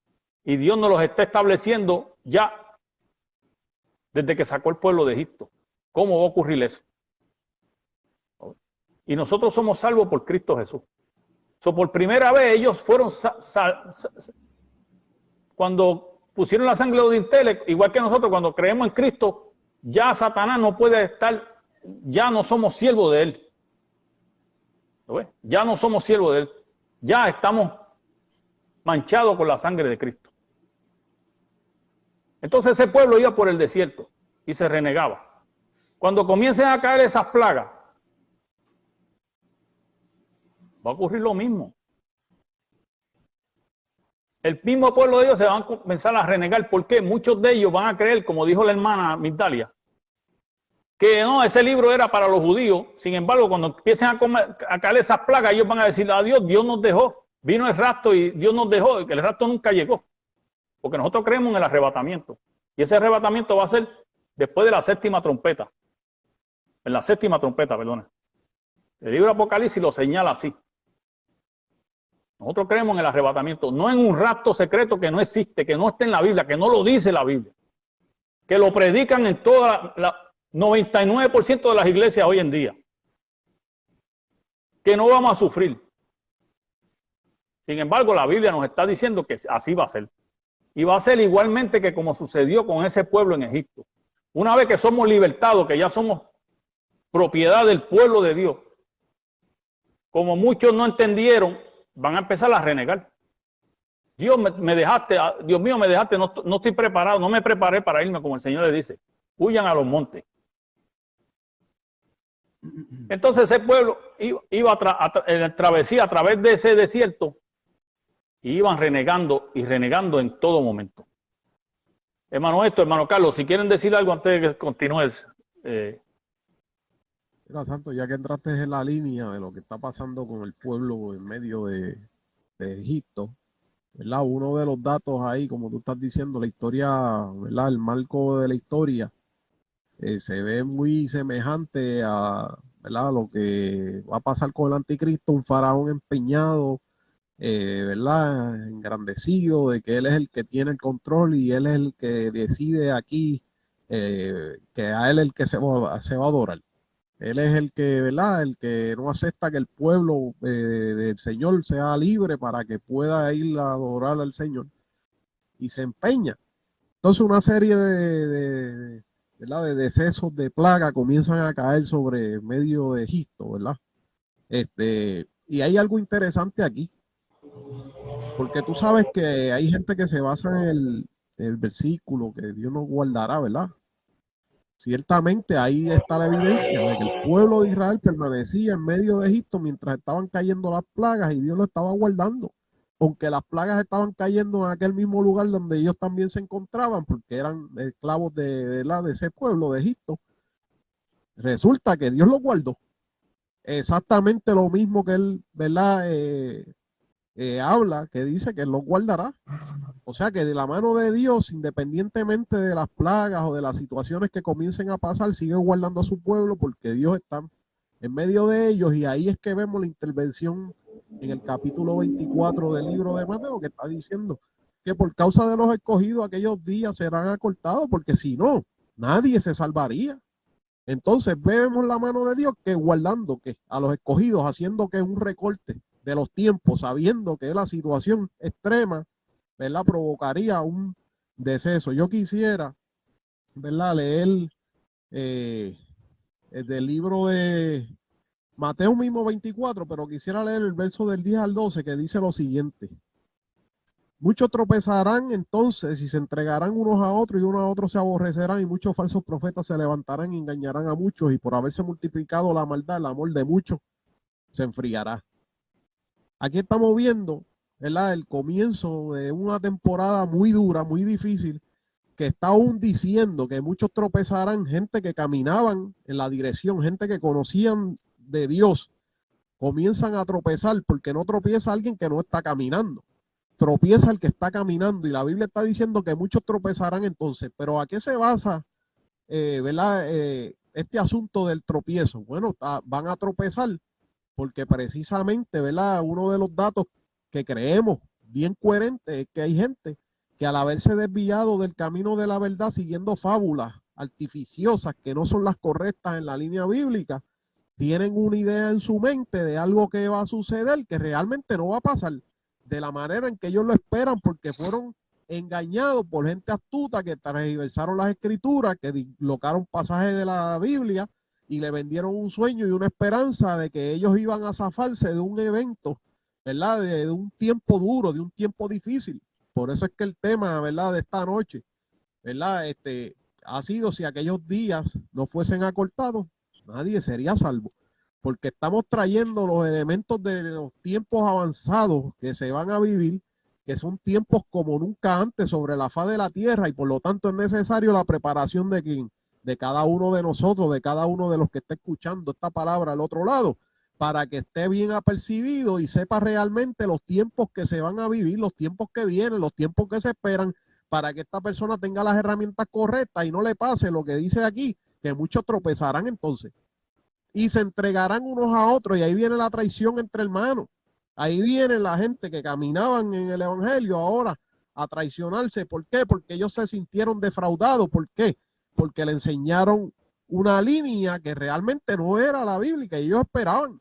Y Dios nos los está estableciendo ya desde que sacó el pueblo de Egipto. ¿Cómo va a ocurrir eso? Y nosotros somos salvos por Cristo Jesús. Por primera vez ellos fueron, cuando pusieron la sangre de dinteles, igual que nosotros, cuando creemos en Cristo, ya Satanás no puede estar, ya no somos siervos de él. ¿Lo ves? Ya no somos siervos de él. Ya estamos manchados con la sangre de Cristo. Entonces ese pueblo iba por el desierto y se renegaba. Cuando comiencen a caer esas plagas, va a ocurrir lo mismo. El mismo pueblo de ellos se van a comenzar a renegar. ¿Por qué? Muchos de ellos van a creer, como dijo la hermana Migdalia, que no, ese libro era para los judíos. Sin embargo, cuando empiecen a caer esas plagas, ellos van a decir, adiós, Dios nos dejó. Vino el rapto y Dios nos dejó, que el rapto nunca llegó. Porque nosotros creemos en el arrebatamiento. Y ese arrebatamiento va a ser después de la séptima trompeta. En la séptima trompeta, perdón. El libro de Apocalipsis lo señala así. Nosotros creemos en el arrebatamiento, no en un rapto secreto que no existe, que no está en la Biblia, que no lo dice la Biblia. Que lo predican en toda la 99% de las iglesias hoy en día. Que no vamos a sufrir. Sin embargo, la Biblia nos está diciendo que así va a ser. Y va a ser igualmente que como sucedió con ese pueblo en Egipto. Una vez que somos libertados, que ya somos propiedad del pueblo de Dios, como muchos no entendieron, van a empezar a renegar. Dios me dejaste, Dios mío me dejaste, no estoy preparado, no me preparé para irme, como el Señor le dice. Huyan a los montes. Entonces ese pueblo iba en travesía a través de ese desierto y iban renegando y renegando en todo momento. Hermano hermano Carlos, si quieren decir algo antes de que continúes. Mira, Santo, ya que entraste en la línea de lo que está pasando con el pueblo en medio de Egipto, ¿verdad? Uno de los datos ahí, como tú estás diciendo, la historia, ¿verdad? El marco de la historia se ve muy semejante a, ¿verdad? Lo que va a pasar con el anticristo, un faraón empeñado, ¿verdad? Engrandecido de que él es el que tiene el control y él es el que decide aquí que a él el que se va a adorar. Él es el que, ¿verdad? El que no acepta que el pueblo del Señor sea libre para que pueda ir a adorar al Señor. Y se empeña. Entonces una serie ¿verdad? De decesos de plaga comienzan a caer sobre medio de Egipto, ¿verdad? Y hay algo interesante aquí. Porque tú sabes que hay gente que se basa en el versículo que Dios nos guardará, ¿verdad? Ciertamente ahí está la evidencia de que el pueblo de Israel permanecía en medio de Egipto mientras estaban cayendo las plagas y Dios lo estaba guardando. Aunque las plagas estaban cayendo en aquel mismo lugar donde ellos también se encontraban, porque eran esclavos de ese pueblo de Egipto, resulta que Dios los guardó. Exactamente lo mismo que él, ¿verdad? Habla, que dice que los guardará. O sea que de la mano de Dios, independientemente de las plagas o de las situaciones que comiencen a pasar, sigue guardando a su pueblo porque Dios está en medio de ellos. Y ahí es que vemos la intervención en el capítulo 24 del libro de Mateo, que está diciendo que por causa de los escogidos aquellos días serán acortados, porque si no, nadie se salvaría. Entonces vemos la mano de Dios que guardando que a los escogidos, haciendo que un recorte de los tiempos, sabiendo que la situación extrema, ¿verdad?, provocaría un deceso. Yo quisiera, ¿verdad?, leer del libro de Mateo mismo 24, pero quisiera leer el verso del 10 al 12 que dice lo siguiente. Muchos tropezarán entonces y se entregarán unos a otros y unos a otros se aborrecerán y muchos falsos profetas se levantarán y engañarán a muchos y por haberse multiplicado la maldad, el amor de muchos se enfriará. Aquí estamos viendo, ¿verdad?, el comienzo de una temporada muy dura, muy difícil, que está aún diciendo que muchos tropezarán, gente que caminaban en la dirección, gente que conocían de Dios, comienzan a tropezar porque no tropieza alguien que no está caminando, tropieza el que está caminando y la Biblia está diciendo que muchos tropezarán entonces, pero ¿a qué se basa, ¿verdad?, este asunto del tropiezo? Bueno, van a tropezar porque precisamente, ¿verdad?, uno de los datos que creemos bien coherente es que hay gente que al haberse desviado del camino de la verdad siguiendo fábulas artificiosas que no son las correctas en la línea bíblica, tienen una idea en su mente de algo que va a suceder que realmente no va a pasar de la manera en que ellos lo esperan, porque fueron engañados por gente astuta que transversaron las escrituras, que dislocaron pasajes de la Biblia y le vendieron un sueño y una esperanza de que ellos iban a zafarse de un evento, ¿verdad? De un tiempo duro, de un tiempo difícil. Por eso es que el tema, ¿verdad?, de esta noche, ¿verdad?, ha sido: si aquellos días no fuesen acortados, nadie sería salvo. Porque estamos trayendo los elementos de los tiempos avanzados que se van a vivir, que son tiempos como nunca antes sobre la faz de la tierra, y por lo tanto es necesario la preparación de quien, de cada uno de nosotros, de cada uno de los que está escuchando esta palabra al otro lado, para que esté bien apercibido y sepa realmente los tiempos que se van a vivir, los tiempos que vienen, los tiempos que se esperan, para que esta persona tenga las herramientas correctas y no le pase lo que dice aquí, que muchos tropezarán entonces y se entregarán unos a otros, y ahí viene la traición entre hermanos. Ahí viene la gente que caminaban en el evangelio ahora a traicionarse. ¿Por qué? Porque ellos se sintieron defraudados. ¿Por qué? Porque le enseñaron una línea que realmente no era la bíblica y ellos esperaban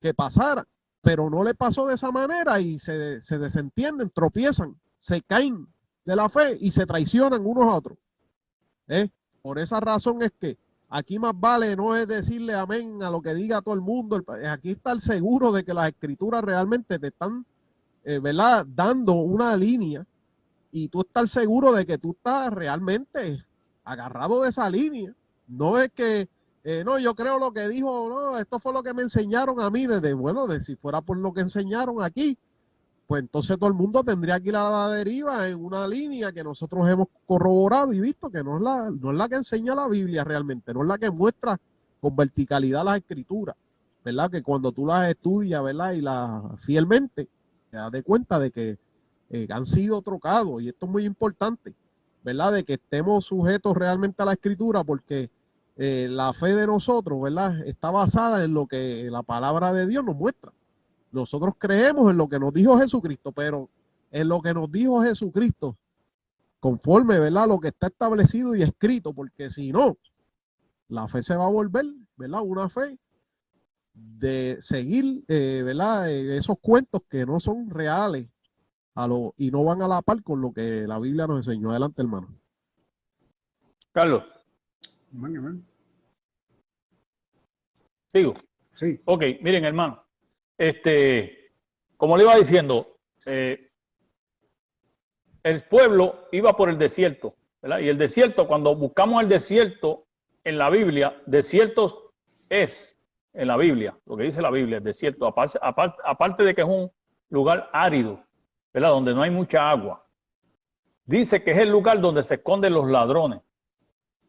que pasara, pero no le pasó de esa manera y se desentienden, tropiezan, se caen de la fe y se traicionan unos a otros. Por esa razón es que aquí más vale no es decirle amén a lo que diga todo el mundo. Aquí está el seguro de que las escrituras realmente te están, ¿verdad?, dando una línea, y tú estás seguro de que tú estás realmente agarrado de esa línea. No es que, no, yo creo lo que dijo, no, esto fue lo que me enseñaron a mí. Bueno, si fuera por lo que enseñaron aquí, pues entonces todo el mundo tendría que ir a la deriva en una línea que nosotros hemos corroborado y visto que no es la que enseña la Biblia realmente, no es la que muestra con verticalidad las escrituras, ¿verdad? Que cuando tú las estudias, ¿verdad?, y las fielmente, te das de cuenta de que han sido trocados, y esto es muy importante, ¿verdad?, de que estemos sujetos realmente a la escritura, porque la fe de nosotros, ¿verdad?, está basada en lo que la palabra de Dios nos muestra. Nosotros creemos en lo que nos dijo Jesucristo, pero en lo que nos dijo Jesucristo, conforme, ¿verdad?, lo que está establecido y escrito, porque si no, la fe se va a volver, ¿verdad?, una fe de seguir, ¿verdad?, esos cuentos que no son reales y no van a la par con lo que la Biblia nos enseñó. Adelante, hermano. Carlos. ¿Sigo? Sí. Ok, miren, hermano. Como le iba diciendo, el pueblo iba por el desierto, ¿verdad? Y el desierto, cuando buscamos el desierto en la Biblia, desiertos es en la Biblia, lo que dice la Biblia, el desierto, aparte de que es un lugar árido, ¿verdad?, donde no hay mucha agua. Dice que es el lugar donde se esconden los ladrones,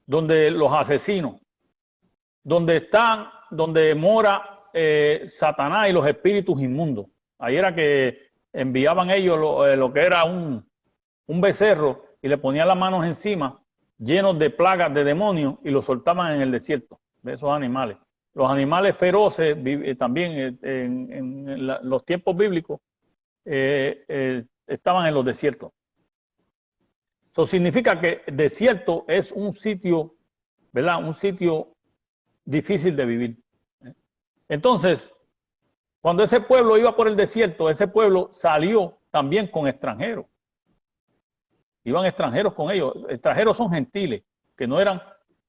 donde los asesinos, donde mora Satanás y los espíritus inmundos. Ahí era que enviaban ellos lo que era un becerro y le ponían las manos encima, llenos de plagas de demonios, y los soltaban en el desierto de esos animales. Los animales feroces también en los tiempos bíblicos estaban en los desiertos. Eso significa que el desierto es un sitio, ¿verdad?, un sitio difícil de vivir. Entonces, cuando ese pueblo iba por el desierto, ese pueblo salió también con extranjeros. Iban extranjeros con ellos. Extranjeros son gentiles, que no eran,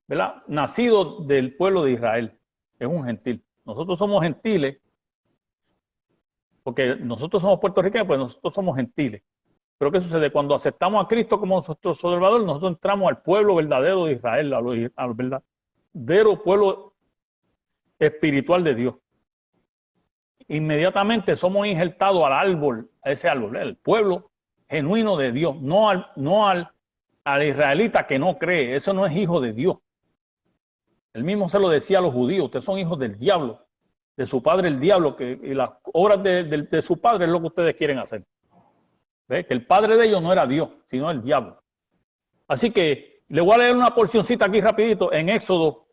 ¿verdad?, nacidos del pueblo de Israel. Es un gentil. Nosotros somos gentiles, porque nosotros somos puertorriqueños, pues nosotros somos gentiles. Pero ¿qué sucede? Cuando aceptamos a Cristo como nuestro Salvador, nosotros entramos al pueblo verdadero de Israel, al verdadero pueblo espiritual de Dios. Inmediatamente somos injertados al árbol, a ese árbol, el pueblo genuino de Dios, no al israelita que no cree. Eso no es hijo de Dios. Él mismo se lo decía a los judíos: ustedes son hijos del diablo, de su padre el diablo, y las obras de su padre es lo que ustedes quieren hacer. ¿Ve? Que el padre de ellos no era Dios, sino el diablo. Así que le voy a leer una porcioncita aquí rapidito en Éxodo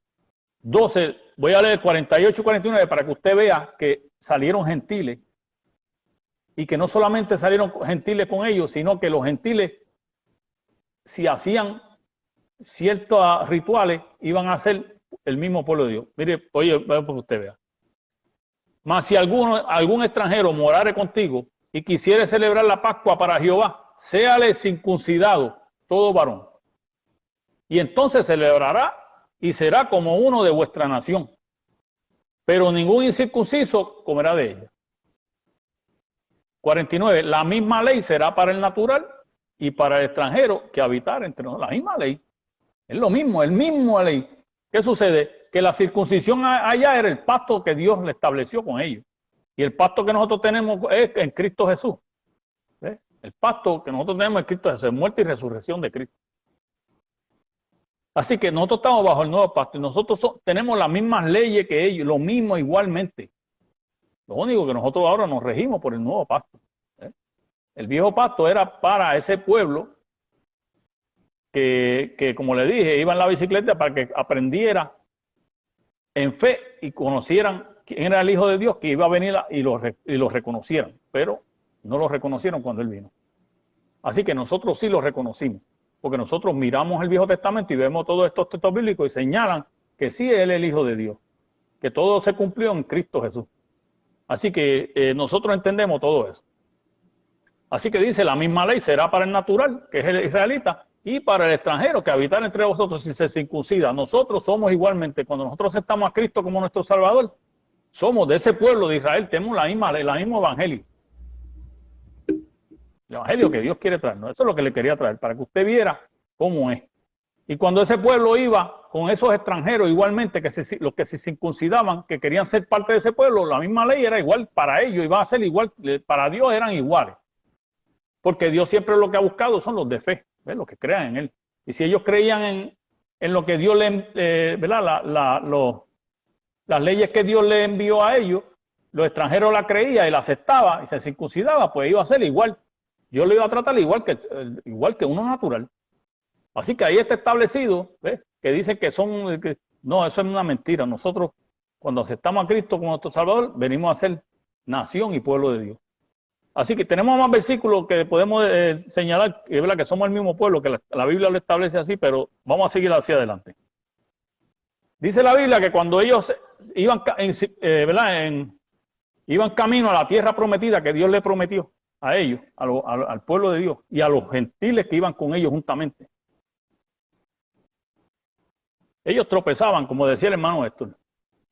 12, voy a leer 48 y 49 para que usted vea que salieron gentiles, y que no solamente salieron gentiles con ellos, sino que los gentiles si hacían ciertos rituales, iban a ser el mismo pueblo de Dios. Mire, oye, para que usted vea. Mas si algún extranjero morare contigo y quisiere celebrar la Pascua para Jehová, séale circuncidado todo varón. Y entonces celebrará y será como uno de vuestra nación. Pero ningún incircunciso comerá de ella. 49. La misma ley será para el natural y para el extranjero que habitar entre nosotros. La misma ley. Es lo mismo, el mismo ley. ¿Qué sucede? Que la circuncisión allá era el pacto que Dios le estableció con ellos. Y el pacto que nosotros tenemos es en Cristo Jesús. ¿Ves? El pacto que nosotros tenemos en Cristo Jesús, es muerte y resurrección de Cristo. Así que nosotros estamos bajo el nuevo pacto y nosotros tenemos las mismas leyes que ellos, lo mismo igualmente. Lo único que nosotros ahora nos regimos por el nuevo pacto. El viejo pacto era para ese pueblo que, como le dije, iba en la bicicleta para que aprendiera en fe y conocieran quién era el Hijo de Dios que iba a venir y lo reconocieran. Pero no lo reconocieron cuando Él vino. Así que nosotros sí lo reconocimos. Porque nosotros miramos el Viejo Testamento y vemos todos estos textos bíblicos y señalan que sí Él es el Hijo de Dios. Que todo se cumplió en Cristo Jesús. Así que nosotros entendemos todo eso. Así que dice, la misma ley será para el natural, que es el israelita, y para el extranjero que habitar entre vosotros si se circuncida. Nosotros somos igualmente, cuando nosotros aceptamos a Cristo como nuestro Salvador, somos de ese pueblo de Israel, tenemos la misma ley, el mismo evangelio. El evangelio que Dios quiere traernos. Eso es lo que le quería traer, para que usted viera cómo es. Y cuando ese pueblo iba con esos extranjeros, igualmente, los que se circuncidaban, que querían ser parte de ese pueblo, la misma ley era igual para ellos, iba a ser igual, para Dios eran iguales. Porque Dios siempre lo que ha buscado son los de fe, ¿ves? Los que crean en Él. Y si ellos creían en lo que Dios las leyes que Dios le envió a ellos, los extranjeros la creían y la aceptaban y se circuncidaba, pues iba a ser igual. Yo lo iba a tratar igual que uno natural. Así que ahí está establecido, ¿ves? Que dicen que no, eso es una mentira. Nosotros, cuando aceptamos a Cristo como nuestro Salvador, venimos a ser nación y pueblo de Dios. Así que tenemos más versículos que podemos señalar, ¿verdad? Que somos el mismo pueblo, que la Biblia lo establece así, pero vamos a seguir hacia adelante. Dice la Biblia que cuando ellos iban, iban camino a la tierra prometida que Dios le prometió a ellos, al pueblo de Dios y a los gentiles que iban con ellos juntamente. Ellos tropezaban, como decía el hermano Héctor.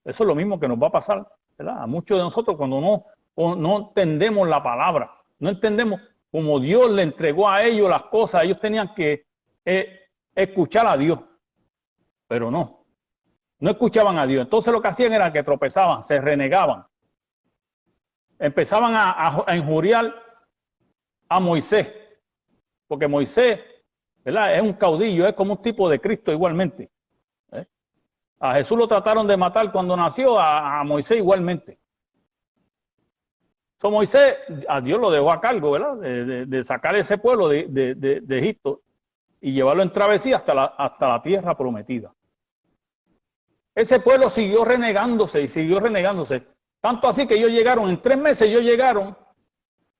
Eso es lo mismo que nos va a pasar, ¿verdad? A muchos de nosotros cuando no entendemos la palabra, no entendemos cómo Dios le entregó a ellos las cosas. Ellos tenían que escuchar a Dios, pero no escuchaban a Dios. Entonces lo que hacían era que tropezaban, se renegaban. Empezaban a injuriar a Moisés, porque Moisés, ¿verdad? Es un caudillo, es como un tipo de Cristo igualmente. A Jesús lo trataron de matar cuando nació, a Moisés igualmente. Moisés, a Dios lo dejó a cargo, ¿verdad? De sacar ese pueblo de Egipto y llevarlo en travesía hasta la tierra prometida. Ese pueblo siguió renegándose y siguió renegándose. Tanto así que ellos llegaron, en 3 meses ellos llegaron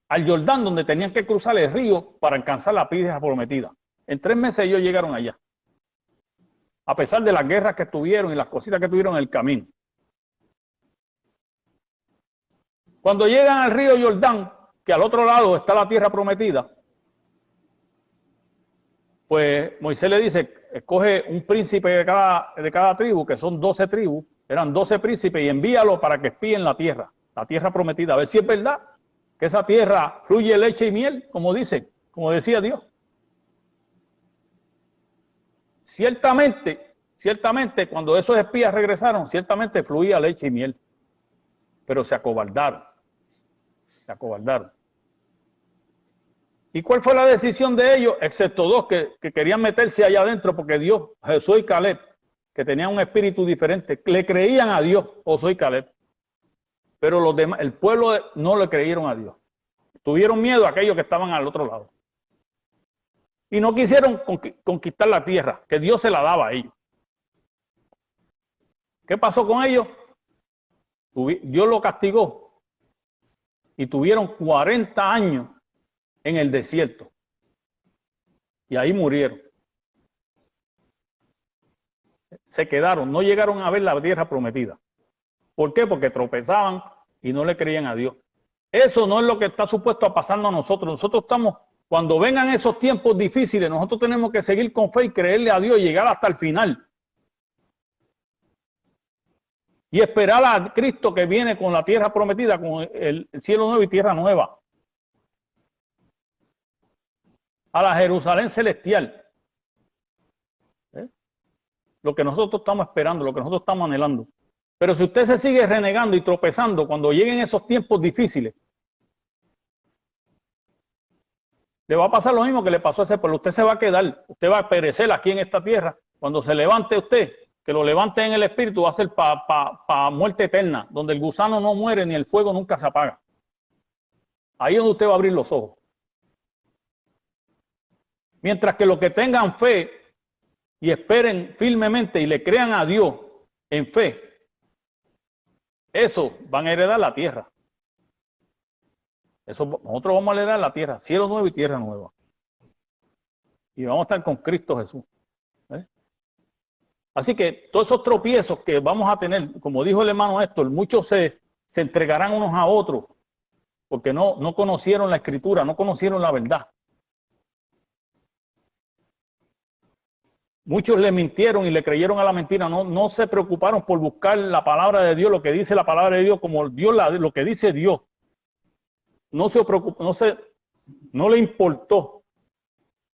al Jordán, donde tenían que cruzar el río para alcanzar la tierra prometida. En 3 meses ellos llegaron allá. A pesar de las guerras que tuvieron y las cositas que tuvieron en el camino. Cuando llegan al río Jordán, que al otro lado está la tierra prometida, pues Moisés le dice, escoge un príncipe de cada tribu, que son 12 tribus, eran 12 príncipes, y envíalo para que espíen la tierra prometida, a ver si es verdad que esa tierra fluye leche y miel, como decía Dios. Ciertamente, cuando esos espías regresaron, ciertamente fluía leche y miel, pero se acobardaron. ¿Y cuál fue la decisión de ellos? Excepto 2 que querían meterse allá adentro, porque Dios, Josué y Caleb, que tenían un espíritu diferente, le creían a Dios, Josué y Caleb. Pero los demás, el pueblo no le creyeron a Dios. Tuvieron miedo a aquellos que estaban al otro lado. Y no quisieron conquistar la tierra, que Dios se la daba a ellos. ¿Qué pasó con ellos? Dios lo castigó. Y tuvieron 40 años en el desierto. y ahí murieron. Se quedaron, no llegaron a ver la tierra prometida. ¿Por qué? Porque tropezaban y no le creían a Dios. Eso no es lo que está supuesto a pasarnos a nosotros. Nosotros estamos, cuando vengan esos tiempos difíciles, nosotros tenemos que seguir con fe y creerle a Dios y llegar hasta el final. Y esperar a Cristo que viene con la tierra prometida, con el cielo nuevo y tierra nueva. A la Jerusalén celestial. Lo que nosotros estamos esperando, lo que nosotros estamos anhelando. Pero si usted se sigue renegando y tropezando cuando lleguen esos tiempos difíciles, le va a pasar lo mismo que le pasó a ese pueblo. Usted se va a quedar, usted va a perecer aquí en esta tierra. Cuando se levante usted, que lo levante en el espíritu, va a ser para muerte eterna, donde el gusano no muere ni el fuego nunca se apaga. Ahí es donde usted va a abrir los ojos. Mientras que los que tengan fe y esperen firmemente y le crean a Dios en fe, eso van a heredar la tierra. Eso, nosotros vamos a heredar la tierra, cielo nuevo y tierra nueva. Y vamos a estar con Cristo Jesús. Así que todos esos tropiezos que vamos a tener, como dijo el hermano Héctor, muchos se entregarán unos a otros porque no conocieron la Escritura, no conocieron la verdad. Muchos le mintieron y le creyeron a la mentira, no se preocuparon por buscar la palabra de Dios, lo que dice la palabra de Dios, como Dios lo que dice Dios. No se preocupó, no le importó.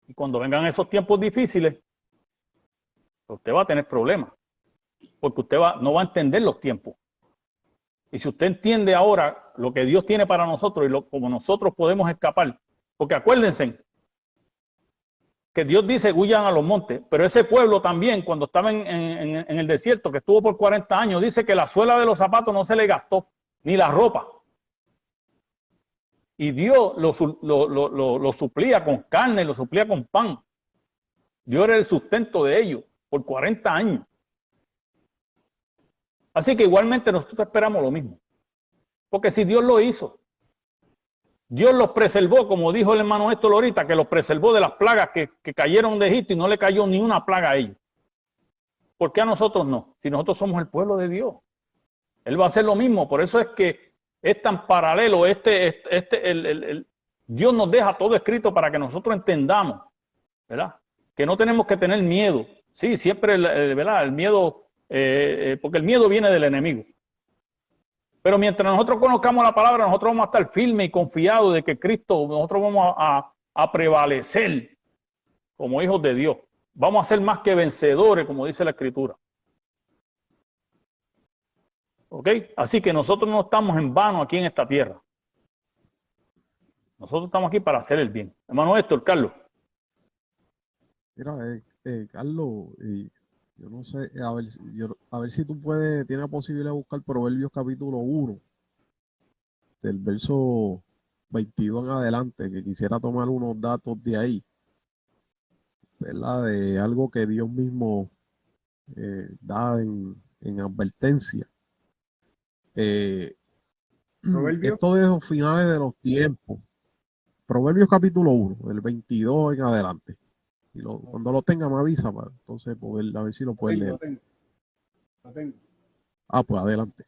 Y cuando vengan esos tiempos difíciles, usted va a tener problemas, porque usted no va a entender los tiempos. Y si usted entiende ahora lo que Dios tiene para nosotros y como nosotros podemos escapar, porque acuérdense que Dios dice huyan a los montes, pero ese pueblo también, cuando estaba en el desierto, que estuvo por 40 años, dice que la suela de los zapatos no se le gastó, ni la ropa. Y Dios lo suplía con carne, lo suplía con pan. Dios era el sustento de ellos por 40 años. Así que igualmente nosotros esperamos lo mismo. Porque si Dios lo hizo, Dios los preservó, como dijo el hermano Héctor ahorita, que los preservó de las plagas que cayeron de Egipto y no le cayó ni una plaga a ellos. ¿Por qué a nosotros no? Si nosotros somos el pueblo de Dios. Él va a hacer lo mismo. Por eso es que es tan paralelo. Dios nos deja todo escrito para que nosotros entendamos, ¿verdad? Que no tenemos que tener miedo. Sí, siempre, ¿verdad? El miedo, porque el miedo viene del enemigo. Pero mientras nosotros conozcamos la palabra, nosotros vamos a estar firmes y confiados de que Cristo, nosotros vamos a prevalecer como hijos de Dios. Vamos a ser más que vencedores, como dice la Escritura. ¿Ok? Así que nosotros no estamos en vano aquí en esta tierra. Nosotros estamos aquí para hacer el bien. Hermano Héctor, Carlos. Mira, Carlos, yo no sé, a ver si tú tienes la posibilidad de buscar Proverbios capítulo 1, del verso 22 en adelante, que quisiera tomar unos datos de ahí, ¿verdad? De algo que Dios mismo da en advertencia. Esto de los finales de los tiempos. Proverbios capítulo 1, del 22 en adelante. Y cuando lo tenga me avisa para entonces poder, a ver si lo puedes leer. Lo tengo. Pues adelante.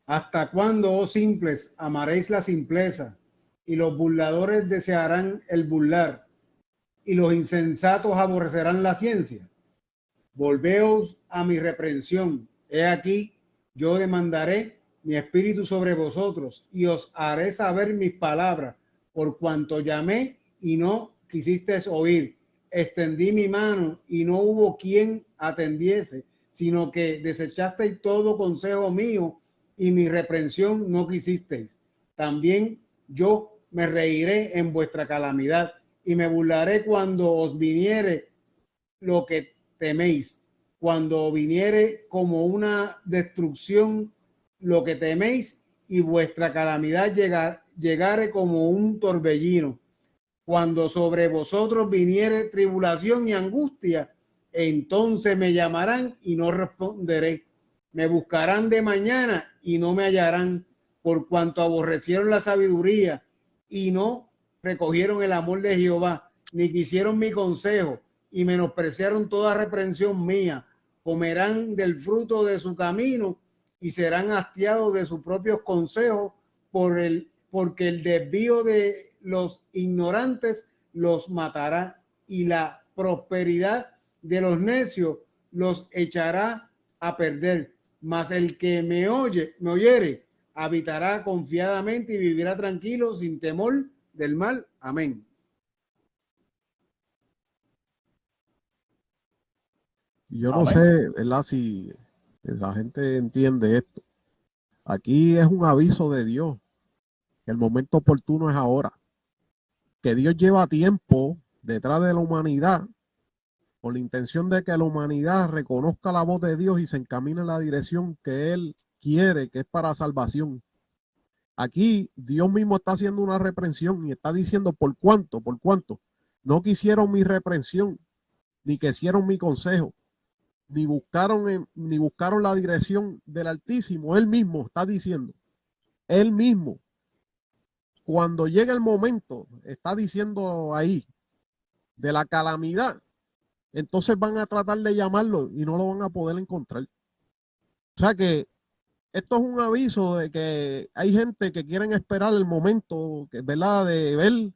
¿Hasta cuándo, oh simples, amaréis la simpleza? Y los burladores desearán el burlar, y los insensatos aborrecerán la ciencia. Volveos a mi reprensión. He aquí, yo demandaré mi espíritu sobre vosotros, y os haré saber mis palabras, por cuanto llamé y no quisisteis oír, extendí mi mano y no hubo quien atendiese, sino que desechasteis todo consejo mío y mi reprensión no quisisteis. También yo me reiré en vuestra calamidad y me burlaré cuando os viniere lo que teméis, cuando viniere como una destrucción lo que teméis y vuestra calamidad llegare como un torbellino. Cuando sobre vosotros viniere tribulación y angustia, entonces me llamarán y no responderé. Me buscarán de mañana y no me hallarán, por cuanto aborrecieron la sabiduría y no recogieron el amor de Jehová. ni quisieron mi consejo, y menospreciaron toda reprensión mía. Comerán del fruto de su camino y serán hastiados de sus propios consejos, porque el desvío de los ignorantes los matará, y la prosperidad de los necios los echará a perder. Mas el que me oyere, habitará confiadamente y vivirá tranquilo, sin temor del mal. Amén. Yo no sé, ¿verdad? Si la gente entiende esto. Aquí es un aviso de Dios. El momento oportuno es ahora. Que Dios lleva tiempo detrás de la humanidad con la intención de que la humanidad reconozca la voz de Dios y se encamine en la dirección que Él quiere, que es para salvación. Aquí Dios mismo está haciendo una reprensión y está diciendo por cuánto, no quisieron mi reprensión, ni quisieron mi consejo, ni buscaron la dirección del Altísimo. Él mismo está diciendo, él mismo, cuando llega el momento, está diciendo ahí, de la calamidad, entonces van a tratar de llamarlo y no lo van a poder encontrar. O sea que esto es un aviso de que hay gente que quieren esperar el momento, ¿verdad?, de ver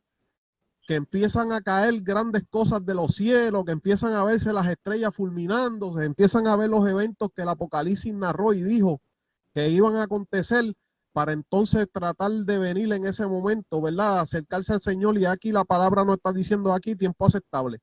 que empiezan a caer grandes cosas de los cielos, que empiezan a verse las estrellas fulminando, se empiezan a ver los eventos que el Apocalipsis narró y dijo que iban a acontecer, para entonces tratar de venir en ese momento, ¿verdad?, acercarse al Señor. Y aquí la palabra nos está diciendo aquí tiempo aceptable.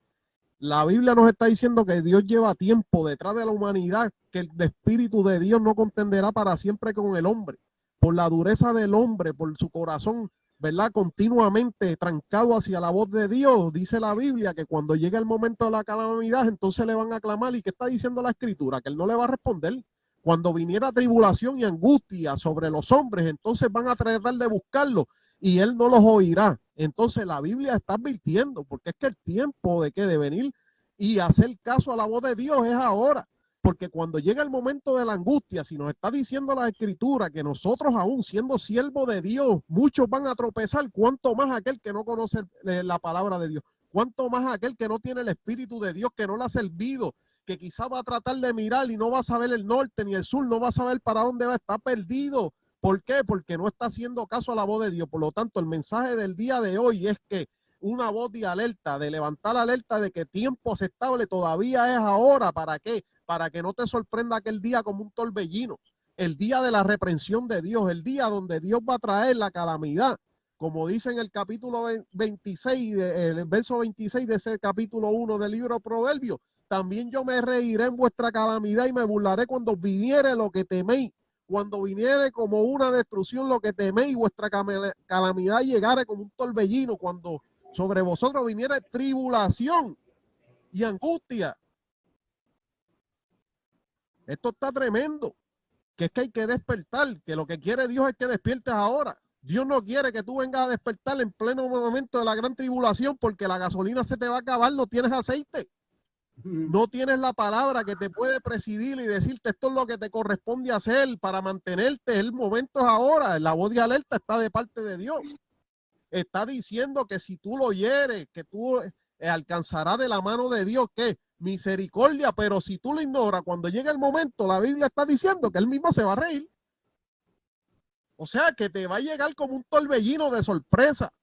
La Biblia nos está diciendo que Dios lleva tiempo detrás de la humanidad, que el Espíritu de Dios no contenderá para siempre con el hombre, por la dureza del hombre, por su corazón, ¿verdad?, continuamente trancado hacia la voz de Dios. Dice la Biblia que cuando llegue el momento de la calamidad, entonces le van a clamar. ¿Y qué está diciendo la Escritura? Que Él no le va a responder. Cuando viniera tribulación y angustia sobre los hombres, entonces van a tratar de buscarlo y Él no los oirá. Entonces la Biblia está advirtiendo, porque es que el tiempo de venir y hacer caso a la voz de Dios es ahora. Porque cuando llega el momento de la angustia, si nos está diciendo la Escritura que nosotros, aún siendo siervos de Dios, muchos van a tropezar, cuánto más aquel que no conoce la palabra de Dios, cuánto más aquel que no tiene el Espíritu de Dios, que no le ha servido, que quizá va a tratar de mirar y no va a saber el norte ni el sur, no va a saber para dónde va, está perdido. ¿Por qué? Porque no está haciendo caso a la voz de Dios. Por lo tanto, el mensaje del día de hoy es que una voz de alerta, de levantar alerta de que tiempo aceptable todavía es ahora. ¿Para qué? Para que no te sorprenda aquel día como un torbellino, el día de la reprensión de Dios, el día donde Dios va a traer la calamidad, como dice en el capítulo 26, el verso 26 de ese capítulo 1 del libro Proverbios. También yo me reiré en vuestra calamidad y me burlaré cuando viniere lo que teméis. Cuando viniere como una destrucción lo que teméis, vuestra calamidad llegare como un torbellino. Cuando sobre vosotros viniere tribulación y angustia. Esto está tremendo. Que es que hay que despertar, que lo que quiere Dios es que despiertes ahora. Dios no quiere que tú vengas a despertar en pleno momento de la gran tribulación, porque la gasolina se te va a acabar, no tienes aceite. No tienes la palabra que te puede presidir y decirte esto es lo que te corresponde hacer para mantenerte. El momento es ahora. La voz de alerta está de parte de Dios. Está diciendo que si tú lo hieres, que tú alcanzarás de la mano de Dios, ¿qué? Misericordia. Pero si tú lo ignoras, cuando llegue el momento, la Biblia está diciendo que Él mismo se va a reír. O sea, que te va a llegar como un torbellino de sorpresa.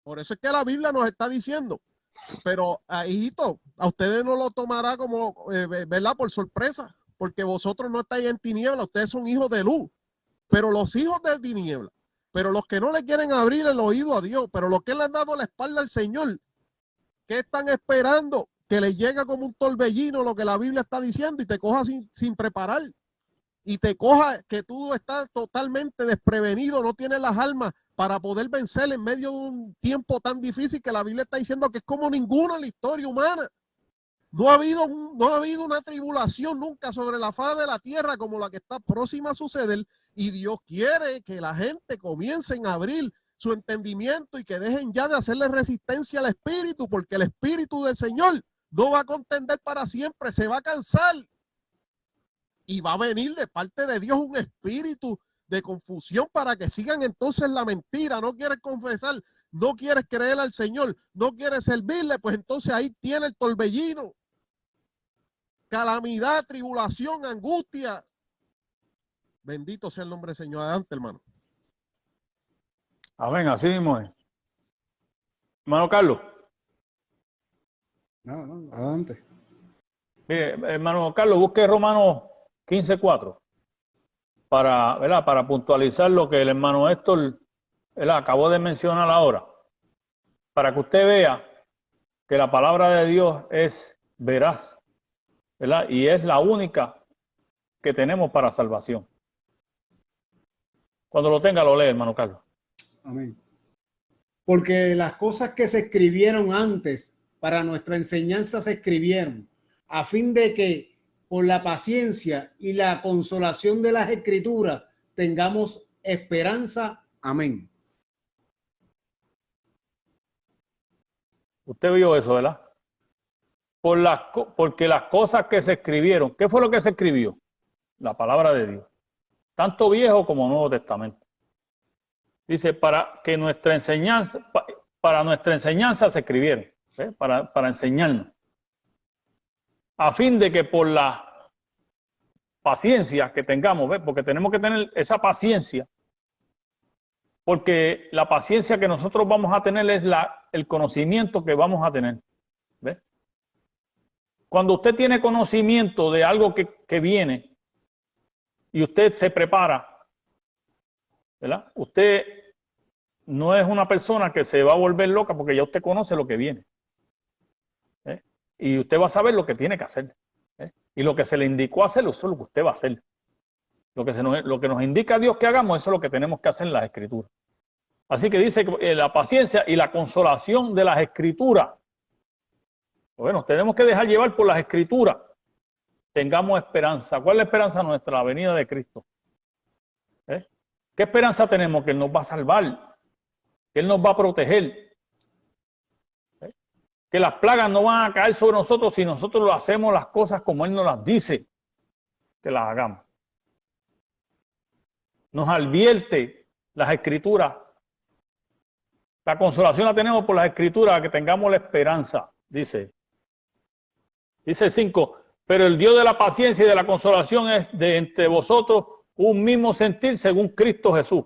Por eso es que la Biblia nos está diciendo. Pero, hijito, a ustedes no lo tomará como, ¿verdad?, por sorpresa, porque vosotros no estáis en tiniebla, ustedes son hijos de luz, pero los hijos de tiniebla, pero los que no le quieren abrir el oído a Dios, pero los que le han dado la espalda al Señor, ¿qué están esperando? Que les llegue como un torbellino lo que la Biblia está diciendo y te coja sin preparar, y te coja que tú estás totalmente desprevenido, no tienes las armas para poder vencer en medio de un tiempo tan difícil que la Biblia está diciendo que es como ninguno en la historia humana. No ha habido una tribulación nunca sobre la faz de la tierra como la que está próxima a suceder, y Dios quiere que la gente comience a abrir su entendimiento y que dejen ya de hacerle resistencia al Espíritu, porque el Espíritu del Señor no va a contender para siempre, se va a cansar. Y va a venir de parte de Dios un espíritu de confusión para que sigan entonces la mentira. No quieren confesar, no quieres creer al Señor, no quieres servirle, pues entonces ahí tiene el torbellino. Calamidad, tribulación, angustia. Bendito sea el nombre del Señor. Adelante, hermano. Amén, así mismo es. Hermano Carlos. No, adelante. Mire, hermano Carlos, busque Romanos 15:4 para, ¿verdad?, para puntualizar lo que el hermano Héctor, ¿verdad?, acabó de mencionar ahora, para que usted vea que la palabra de Dios es veraz, ¿verdad?, y es la única que tenemos para salvación. Cuando lo tenga, lo lee, hermano Carlos. Amén. Porque las cosas que se escribieron antes para nuestra enseñanza se escribieron a fin de que por la paciencia y la consolación de las Escrituras tengamos esperanza. Amén. Usted vio eso, ¿verdad? Porque las cosas que se escribieron, ¿qué fue lo que se escribió? La palabra de Dios, tanto Viejo como Nuevo Testamento. Dice, para nuestra enseñanza se escribieron, ¿eh?, para enseñarnos, a fin de que por la paciencia que tengamos, ¿ves?, porque tenemos que tener esa paciencia, porque la paciencia que nosotros vamos a tener es el conocimiento que vamos a tener, ¿ves? Cuando usted tiene conocimiento de algo que viene y usted se prepara, ¿verdad?, usted no es una persona que se va a volver loca porque ya usted conoce lo que viene, ¿eh? Y usted va a saber lo que tiene que hacer, ¿eh? Y lo que se le indicó hacer, eso es lo que usted va a hacer. Lo que nos indica Dios que hagamos, eso es lo que tenemos que hacer en las Escrituras. Así que dice que la paciencia y la consolación de las Escrituras. Bueno, tenemos que dejar llevar por las Escrituras. Tengamos esperanza. ¿Cuál es la esperanza nuestra? La venida de Cristo. ¿Eh? ¿Qué esperanza tenemos? Que Él nos va a salvar, que Él nos va a proteger, ¿eh?, que las plagas no van a caer sobre nosotros si nosotros lo hacemos las cosas como Él nos las dice que las hagamos. Nos advierte las Escrituras. La consolación la tenemos por las Escrituras, que tengamos la esperanza, dice. Dice el 5, pero el Dios de la paciencia y de la consolación es de entre vosotros un mismo sentir según Cristo Jesús.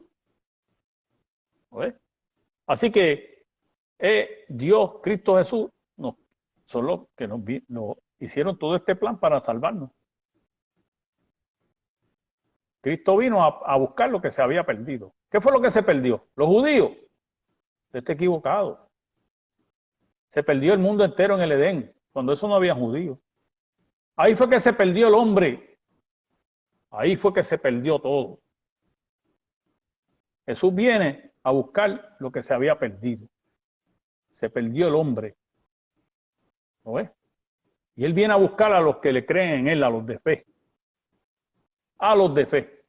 ¿Ves? Así que Dios, Cristo Jesús, no, son los que nos hicieron todo este plan para salvarnos. Cristo vino a buscar lo que se había perdido. ¿Qué fue lo que se perdió? Los judíos. Usted está equivocado. Se perdió el mundo entero en el Edén, cuando eso no había judíos. Ahí fue que se perdió el hombre. Ahí fue que se perdió todo. Jesús viene a buscar lo que se había perdido. Se perdió el hombre. ¿Lo ves? Y Él viene a buscar a los que le creen en Él, a los de fe. A los de fe.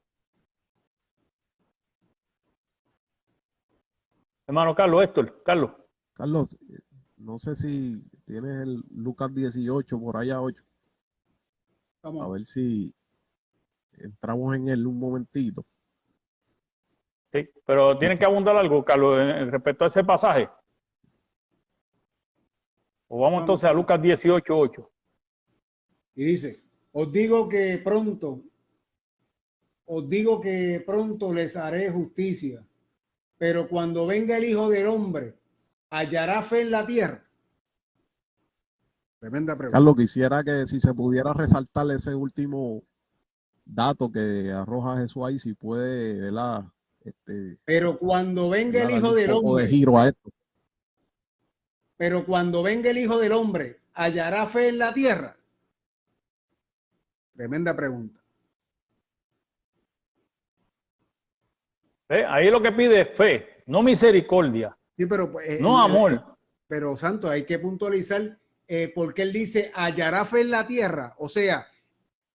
Hermano Carlos, Héctor, Carlos. Carlos, no sé si tienes el Lucas 18 por allá 8. Vamos. A ver si entramos en él un momentito. Sí, pero tienen que abundar algo, Carlos, respecto a ese pasaje. O vamos entonces a Lucas 18:8. Y dice, os digo que pronto les haré justicia, pero cuando venga el Hijo del Hombre, ¿hallará fe en la tierra? Tremenda pregunta. Carlos, quisiera que si se pudiera resaltar ese último dato que arroja Jesús ahí, si puede, ¿verdad? Pero cuando venga el Hijo del Hombre, de giro a esto. Pero cuando venga el Hijo del Hombre, ¿hallará fe en la tierra? Tremenda pregunta. Ahí lo que pide es fe, no misericordia. Sí, pero no amor. Pero Santo, hay que puntualizar porque él dice hallará fe en la tierra. O sea,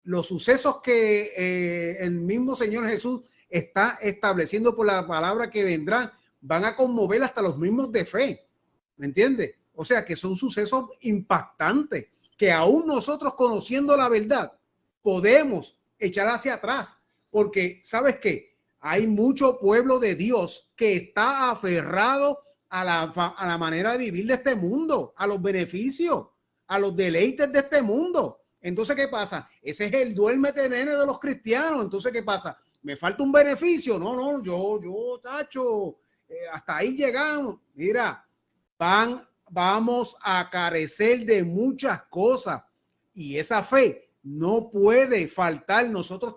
los sucesos que el mismo Señor Jesús está estableciendo por la palabra que vendrán van a conmover hasta los mismos de fe. ¿Me entiendes? O sea, que son sucesos impactantes que aún nosotros, conociendo la verdad, podemos echar hacia atrás. Porque, ¿sabes qué? Hay mucho pueblo de Dios que está aferrado a la manera de vivir de este mundo, a los beneficios, a los deleites de este mundo. Entonces, ¿qué pasa? Ese es el duérmete nene de los cristianos. Entonces, ¿qué pasa? ¿Me falta un beneficio? No, yo, tacho, hasta ahí llegamos. Mira, vamos a carecer de muchas cosas y esa fe no puede faltar. Nosotros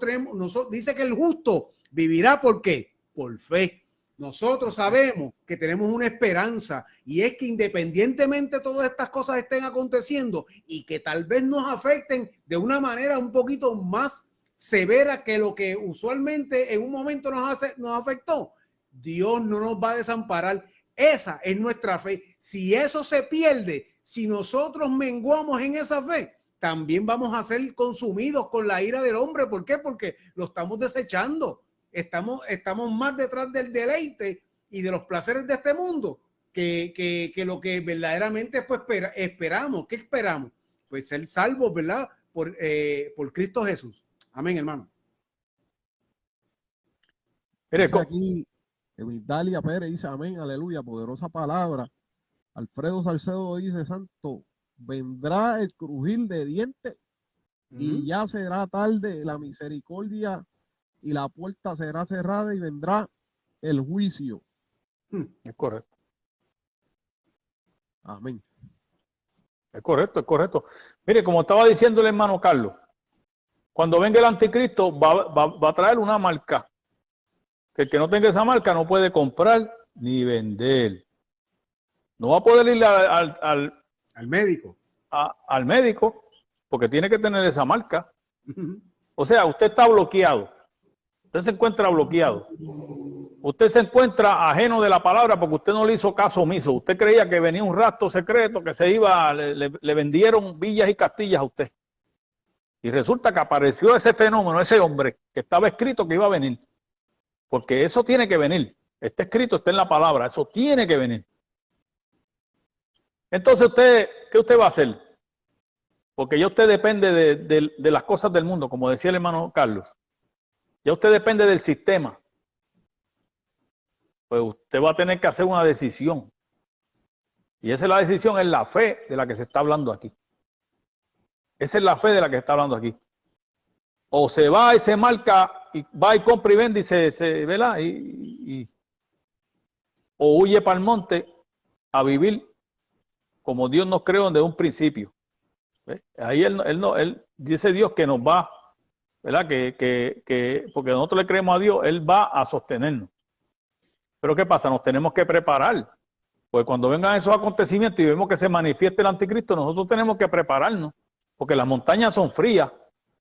dice que el justo vivirá ¿por qué? Por fe. Nosotros sabemos que tenemos una esperanza y es que independientemente de todas estas cosas estén aconteciendo y que tal vez nos afecten de una manera un poquito más severa que lo que usualmente en un momento nos afectó, Dios no nos va a desamparar. Esa es nuestra fe. Si eso se pierde, si nosotros menguamos en esa fe, también vamos a ser consumidos con la ira del hombre. ¿Por qué? Porque lo estamos desechando. Estamos más detrás del deleite y de los placeres de este mundo que lo que verdaderamente pues, esperamos. ¿Qué esperamos? Pues ser salvos, ¿verdad? Por Cristo Jesús. Amén, hermano. Dice aquí, Dalia Pérez dice, amén, aleluya, poderosa palabra. Alfredo Salcedo dice, santo, vendrá el crujir de dientes y ya será tarde la misericordia y la puerta será cerrada y vendrá el juicio. Es correcto. Amén. Es correcto, es correcto. Mire, como estaba diciendo el hermano Carlos, cuando venga el anticristo va a traer una marca. Que el que no tenga esa marca no puede comprar ni vender. No va a poder ir al médico. Al médico, porque tiene que tener esa marca. O sea, usted está bloqueado. Usted se encuentra bloqueado. Usted se encuentra ajeno de la palabra porque usted no le hizo caso omiso. Usted creía que venía un rastro secreto que se iba, le vendieron villas y castillas a usted. Y resulta que apareció ese fenómeno, ese hombre que estaba escrito que iba a venir. Porque eso tiene que venir. Está escrito, está en la palabra. Eso tiene que venir. Entonces ¿qué usted va a hacer? Porque ya usted depende de las cosas del mundo, como decía el hermano Carlos. Ya usted depende del sistema. Pues usted va a tener que hacer una decisión. Y esa es la decisión, es la fe de la que se está hablando aquí. Esa es la fe de la que se está hablando aquí. O se va y se marca, y va y compra y vende y se ¿verdad? O huye para el monte a vivir como Dios nos creó desde un principio. ¿Ve? Ahí él dice Dios que nos va, ¿verdad? Que porque nosotros le creemos a Dios, Él va a sostenernos. Pero ¿qué pasa? Nos tenemos que preparar. Pues cuando vengan esos acontecimientos y vemos que se manifieste el anticristo, nosotros tenemos que prepararnos, porque las montañas son frías.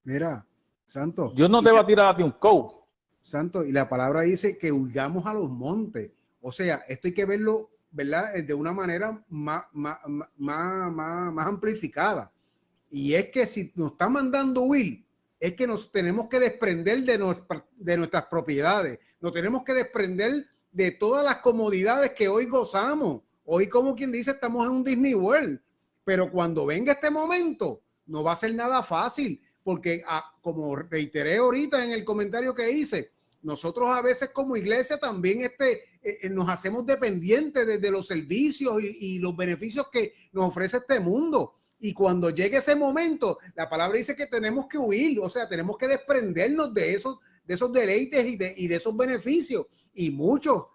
Mira, santo. Dios no te va a tirar a ti un coat. Santo, y la palabra dice que huyamos a los montes. O sea, esto hay que verlo, ¿verdad? De una manera más amplificada. Y es que si nos está mandando huir, es que nos tenemos que desprender de nuestras propiedades. Nos tenemos que desprender de todas las comodidades que hoy gozamos. Hoy, como quien dice, estamos en un Disney World. Pero cuando venga este momento, no va a ser nada fácil. Porque, como reiteré ahorita en el comentario que hice, nosotros a veces como iglesia también nos hacemos dependientes de los servicios y los beneficios que nos ofrece este mundo. Y cuando llegue ese momento, la palabra dice que tenemos que huir, o sea, tenemos que desprendernos de esos deleites y de esos beneficios. Y muchos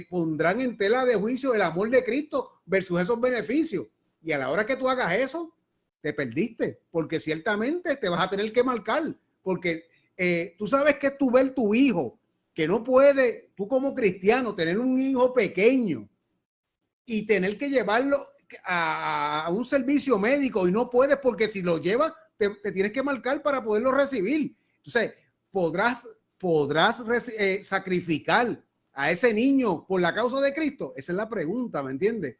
pondrán en tela de juicio el amor de Cristo versus esos beneficios. Y a la hora que tú hagas eso, te perdiste, porque ciertamente te vas a tener que marcar, porque tú sabes que tú ver tu hijo, que no puede, tú como cristiano, tener un hijo pequeño y tener que llevarlo a un servicio médico y no puedes porque si lo llevas te tienes que marcar para poderlo recibir. Entonces, podrás sacrificar a ese niño por la causa de Cristo. Esa es la pregunta, ¿me entiendes?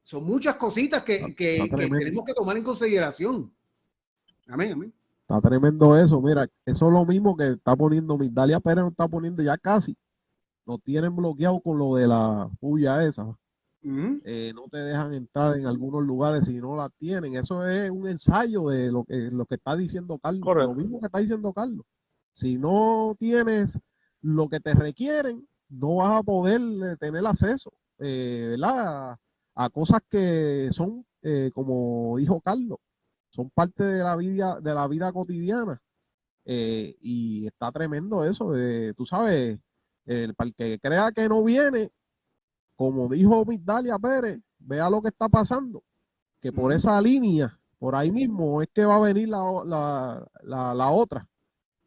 Son muchas cositas que tenemos que tomar en consideración. Amén, amén. Está tremendo eso. Mira, eso es lo mismo que está poniendo Dalia Pérez, nos está poniendo ya casi. Nos tienen bloqueado con lo de la puya esa. No te dejan entrar en algunos lugares si no la tienen. Eso es un ensayo de lo que está diciendo Carlos. Correcto. Lo mismo que está diciendo Carlos. Si no tienes lo que te requieren, no vas a poder tener acceso. ¿verdad? A cosas que son, como dijo Carlos, son parte de la vida cotidiana. Y está tremendo eso. Tú sabes, para el que crea que no viene, como dijo Migdalia Pérez, vea lo que está pasando, que por esa línea, por ahí mismo, es que va a venir la otra,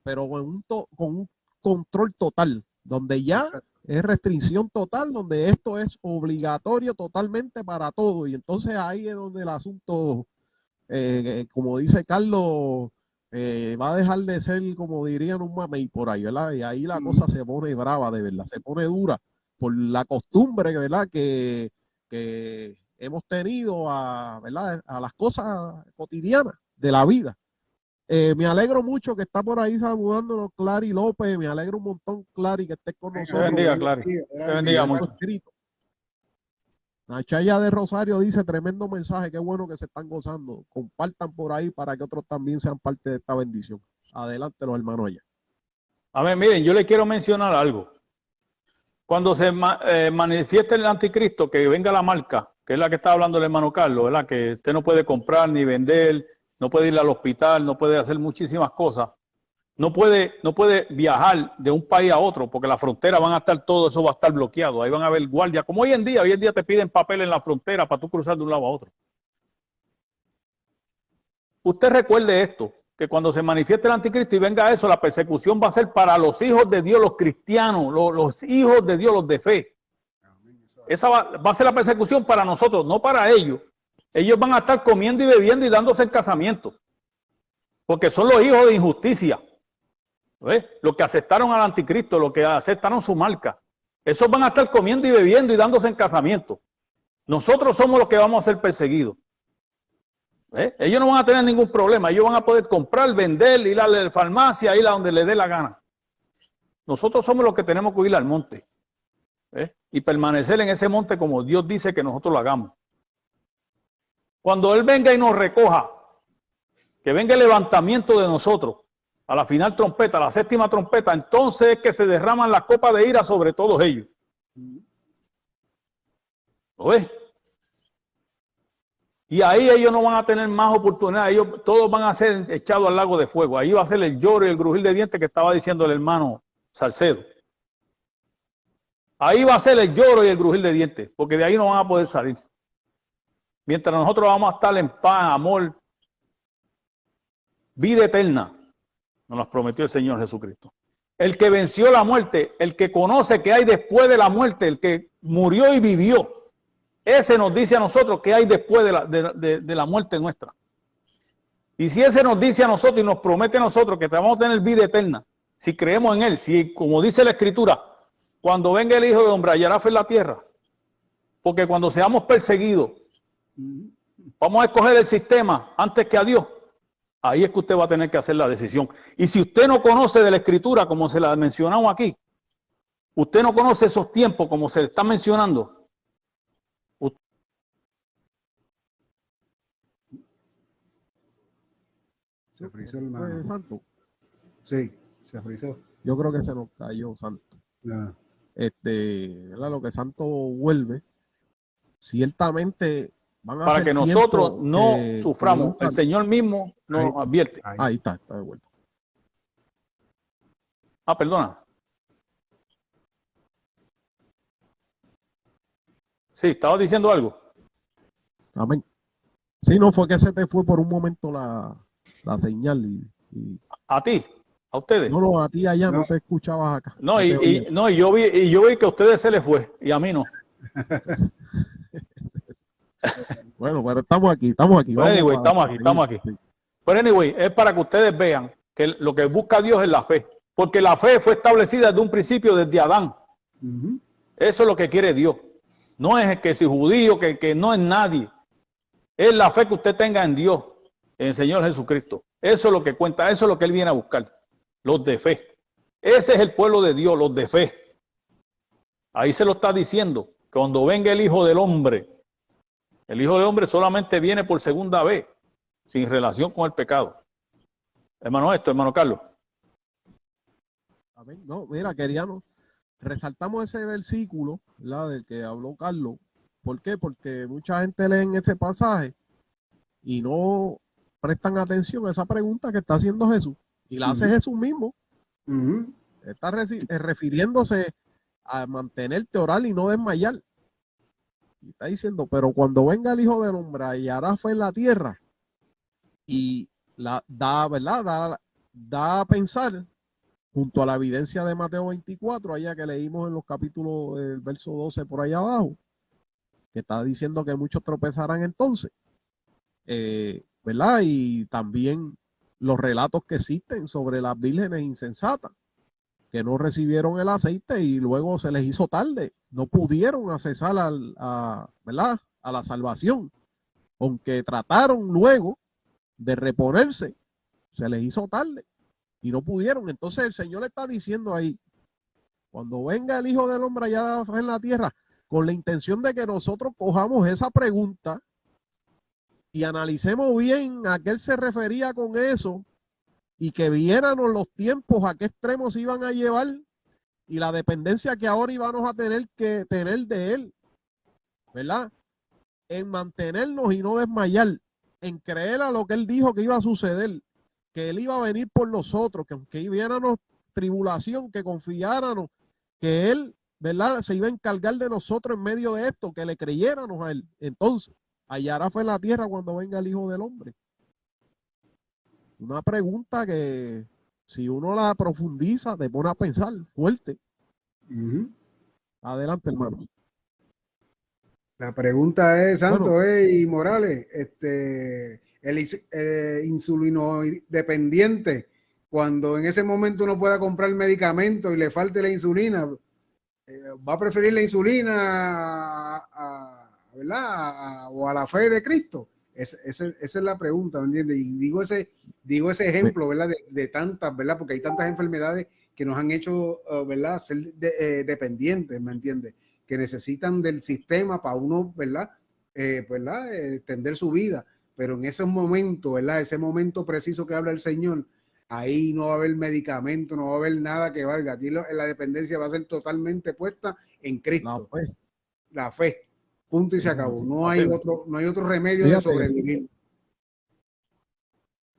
pero con un control total, donde ya es restricción total, donde esto es obligatorio totalmente para todo. Y entonces ahí es donde el asunto, como dice Carlos, va a dejar de ser, como dirían, un mamey por ahí, ¿verdad? Y ahí la cosa se pone brava, de verdad, se pone dura por la costumbre, ¿verdad? Que hemos tenido ¿verdad? A las cosas cotidianas de la vida. Me alegro mucho que está por ahí saludándonos Clary López. Me alegro un montón, Clary, que estés con nosotros. Te bendiga, Clary. Te bendiga mucho. Nachaya de Rosario dice, tremendo mensaje, qué bueno que se están gozando. Compartan por ahí para que otros también sean parte de esta bendición. Adelante, los hermanos allá. A ver, miren, yo le quiero mencionar algo. Cuando se manifieste el anticristo, que venga la marca, que es la que está hablando el hermano Carlos, ¿verdad? Que usted no puede comprar ni vender, no puede ir al hospital, no puede hacer muchísimas cosas. No puede viajar de un país a otro, porque las fronteras van a estar, todo eso va a estar bloqueado. Ahí van a haber guardias, como hoy en día te piden papel en la frontera para tú cruzar de un lado a otro. Usted recuerde esto, que cuando se manifieste el anticristo y venga eso, la persecución va a ser para los hijos de Dios, los cristianos, los hijos de Dios, los de fe. Esa va a ser la persecución para nosotros, no para ellos. Ellos van a estar comiendo y bebiendo y dándose en casamiento, porque son los hijos de injusticia. ¿Ves? Los que aceptaron al anticristo, los que aceptaron su marca, esos van a estar comiendo y bebiendo y dándose en casamiento. Nosotros somos los que vamos a ser perseguidos. ¿Ves? Ellos no van a tener ningún problema, ellos van a poder comprar, vender, ir a la farmacia, ir a donde les dé la gana. Nosotros somos los que tenemos que ir al monte. ¿Ves? Y permanecer en ese monte como Dios dice que nosotros lo hagamos. Cuando Él venga y nos recoja, que venga el levantamiento de nosotros, a la final trompeta, a la séptima trompeta, entonces es que se derraman las copas de ira sobre todos ellos. ¿Lo ves? Y ahí ellos no van a tener más oportunidad, ellos todos van a ser echados al lago de fuego. Ahí va a ser el lloro y el crujir de dientes que estaba diciendo el hermano Salcedo. Ahí va a ser el lloro y el crujir de dientes, porque de ahí no van a poder salir. Mientras nosotros vamos a estar en paz, amor, vida eterna. Nos las prometió el Señor Jesucristo. El que venció la muerte, el que conoce que hay después de la muerte, el que murió y vivió, ese nos dice a nosotros que hay después de la muerte nuestra. Y si ese nos dice a nosotros y nos promete a nosotros que vamos a tener vida eterna, si creemos en Él, si como dice la Escritura, cuando venga el Hijo del Hombre hallará fe en la tierra, porque cuando seamos perseguidos, vamos a escoger el sistema antes que a Dios. Ahí es que usted va a tener que hacer la decisión. Y si usted no conoce de la Escritura, como se la mencionamos aquí, usted no conoce esos tiempos como se le está mencionando. Se frizó el hermano. Santo. Sí, se frizó. Yo creo que se nos cayó Santo. ¿Verdad? Lo que Santo vuelve, ciertamente van a para ser que nosotros no que suframos. El Señor mismo nos advierte. Ahí está de vuelta. Perdona. Sí, estaba diciendo algo. Amén. Sí, no fue que se te fue por un momento la señal a ti, a ustedes. No, a ti allá no te escuchabas acá. No, y yo vi que a ustedes se les fue y a mí no. Bueno, pero estamos aquí. Bueno, anyway, estamos aquí. Sí. Pero anyway, es para que ustedes vean que lo que busca Dios es la fe. Porque la fe fue establecida desde un principio, desde Adán. Eso es lo que quiere Dios. No es que si judío, que no es nadie. Es la fe que usted tenga en Dios, en el Señor Jesucristo. Eso es lo que cuenta, eso es lo que Él viene a buscar. Los de fe. Ese es el pueblo de Dios, los de fe. Ahí se lo está diciendo. Cuando venga el Hijo del Hombre, el Hijo del Hombre solamente viene por segunda vez, sin relación con el pecado. Hermano Carlos. Amén. No, mira, queríamos resaltamos ese versículo, ¿verdad? Del que habló Carlos. ¿Por qué? Porque mucha gente lee en ese pasaje y no prestan atención a esa pregunta que está haciendo Jesús. Y la hace Jesús mismo. Está refiriéndose a mantenerte, orar y no desmayar. Y está diciendo, pero cuando venga el Hijo del Hombre y hará fe en la tierra, y ¿verdad? Da a pensar, junto a la evidencia de Mateo 24, allá que leímos en los capítulos del verso 12 por allá abajo, que está diciendo que muchos tropezarán entonces, ¿verdad? Y también los relatos que existen sobre las vírgenes insensatas, que no recibieron el aceite y luego se les hizo tarde, no pudieron accesar ¿verdad? A la salvación, aunque trataron luego de reponerse, se les hizo tarde y no pudieron. Entonces el Señor le está diciendo ahí, cuando venga el Hijo del Hombre allá en la tierra, con la intención de que nosotros cojamos esa pregunta y analicemos bien a qué él se refería con eso, y que viéramos los tiempos a qué extremos se iban a llevar y la dependencia que ahora íbamos a tener que tener de él, ¿verdad? En mantenernos y no desmayar, en creer a lo que él dijo que iba a suceder, que él iba a venir por nosotros, que aunque hubiéramos tribulación, que confiáramos, que él, ¿verdad? Se iba a encargar de nosotros en medio de esto, que le creyéramos a él. Entonces, hallará fe en la tierra cuando venga el Hijo del Hombre. Una pregunta que si uno la profundiza, te pone a pensar fuerte. Adelante, hermano. La pregunta es, Santo y Morales, el insulino dependiente, cuando en ese momento uno pueda comprar medicamento y le falte la insulina, ¿va a preferir la insulina ¿verdad? O a la fe de Cristo? Esa es la pregunta, ¿me entiendes? Y digo ese ejemplo, ¿verdad? De tantas, ¿verdad? Porque hay tantas enfermedades que nos han hecho, ¿verdad? Ser dependientes, ¿me entiendes? Que necesitan del sistema para uno, ¿verdad? Extender su vida. Pero en esos momentos, ¿verdad? Ese momento preciso que habla el Señor, ahí no va a haber medicamento, no va a haber nada que valga. Aquí la dependencia va a ser totalmente puesta en Cristo. La fe. Punto y se acabó. No hay otro remedio de sobrevivir.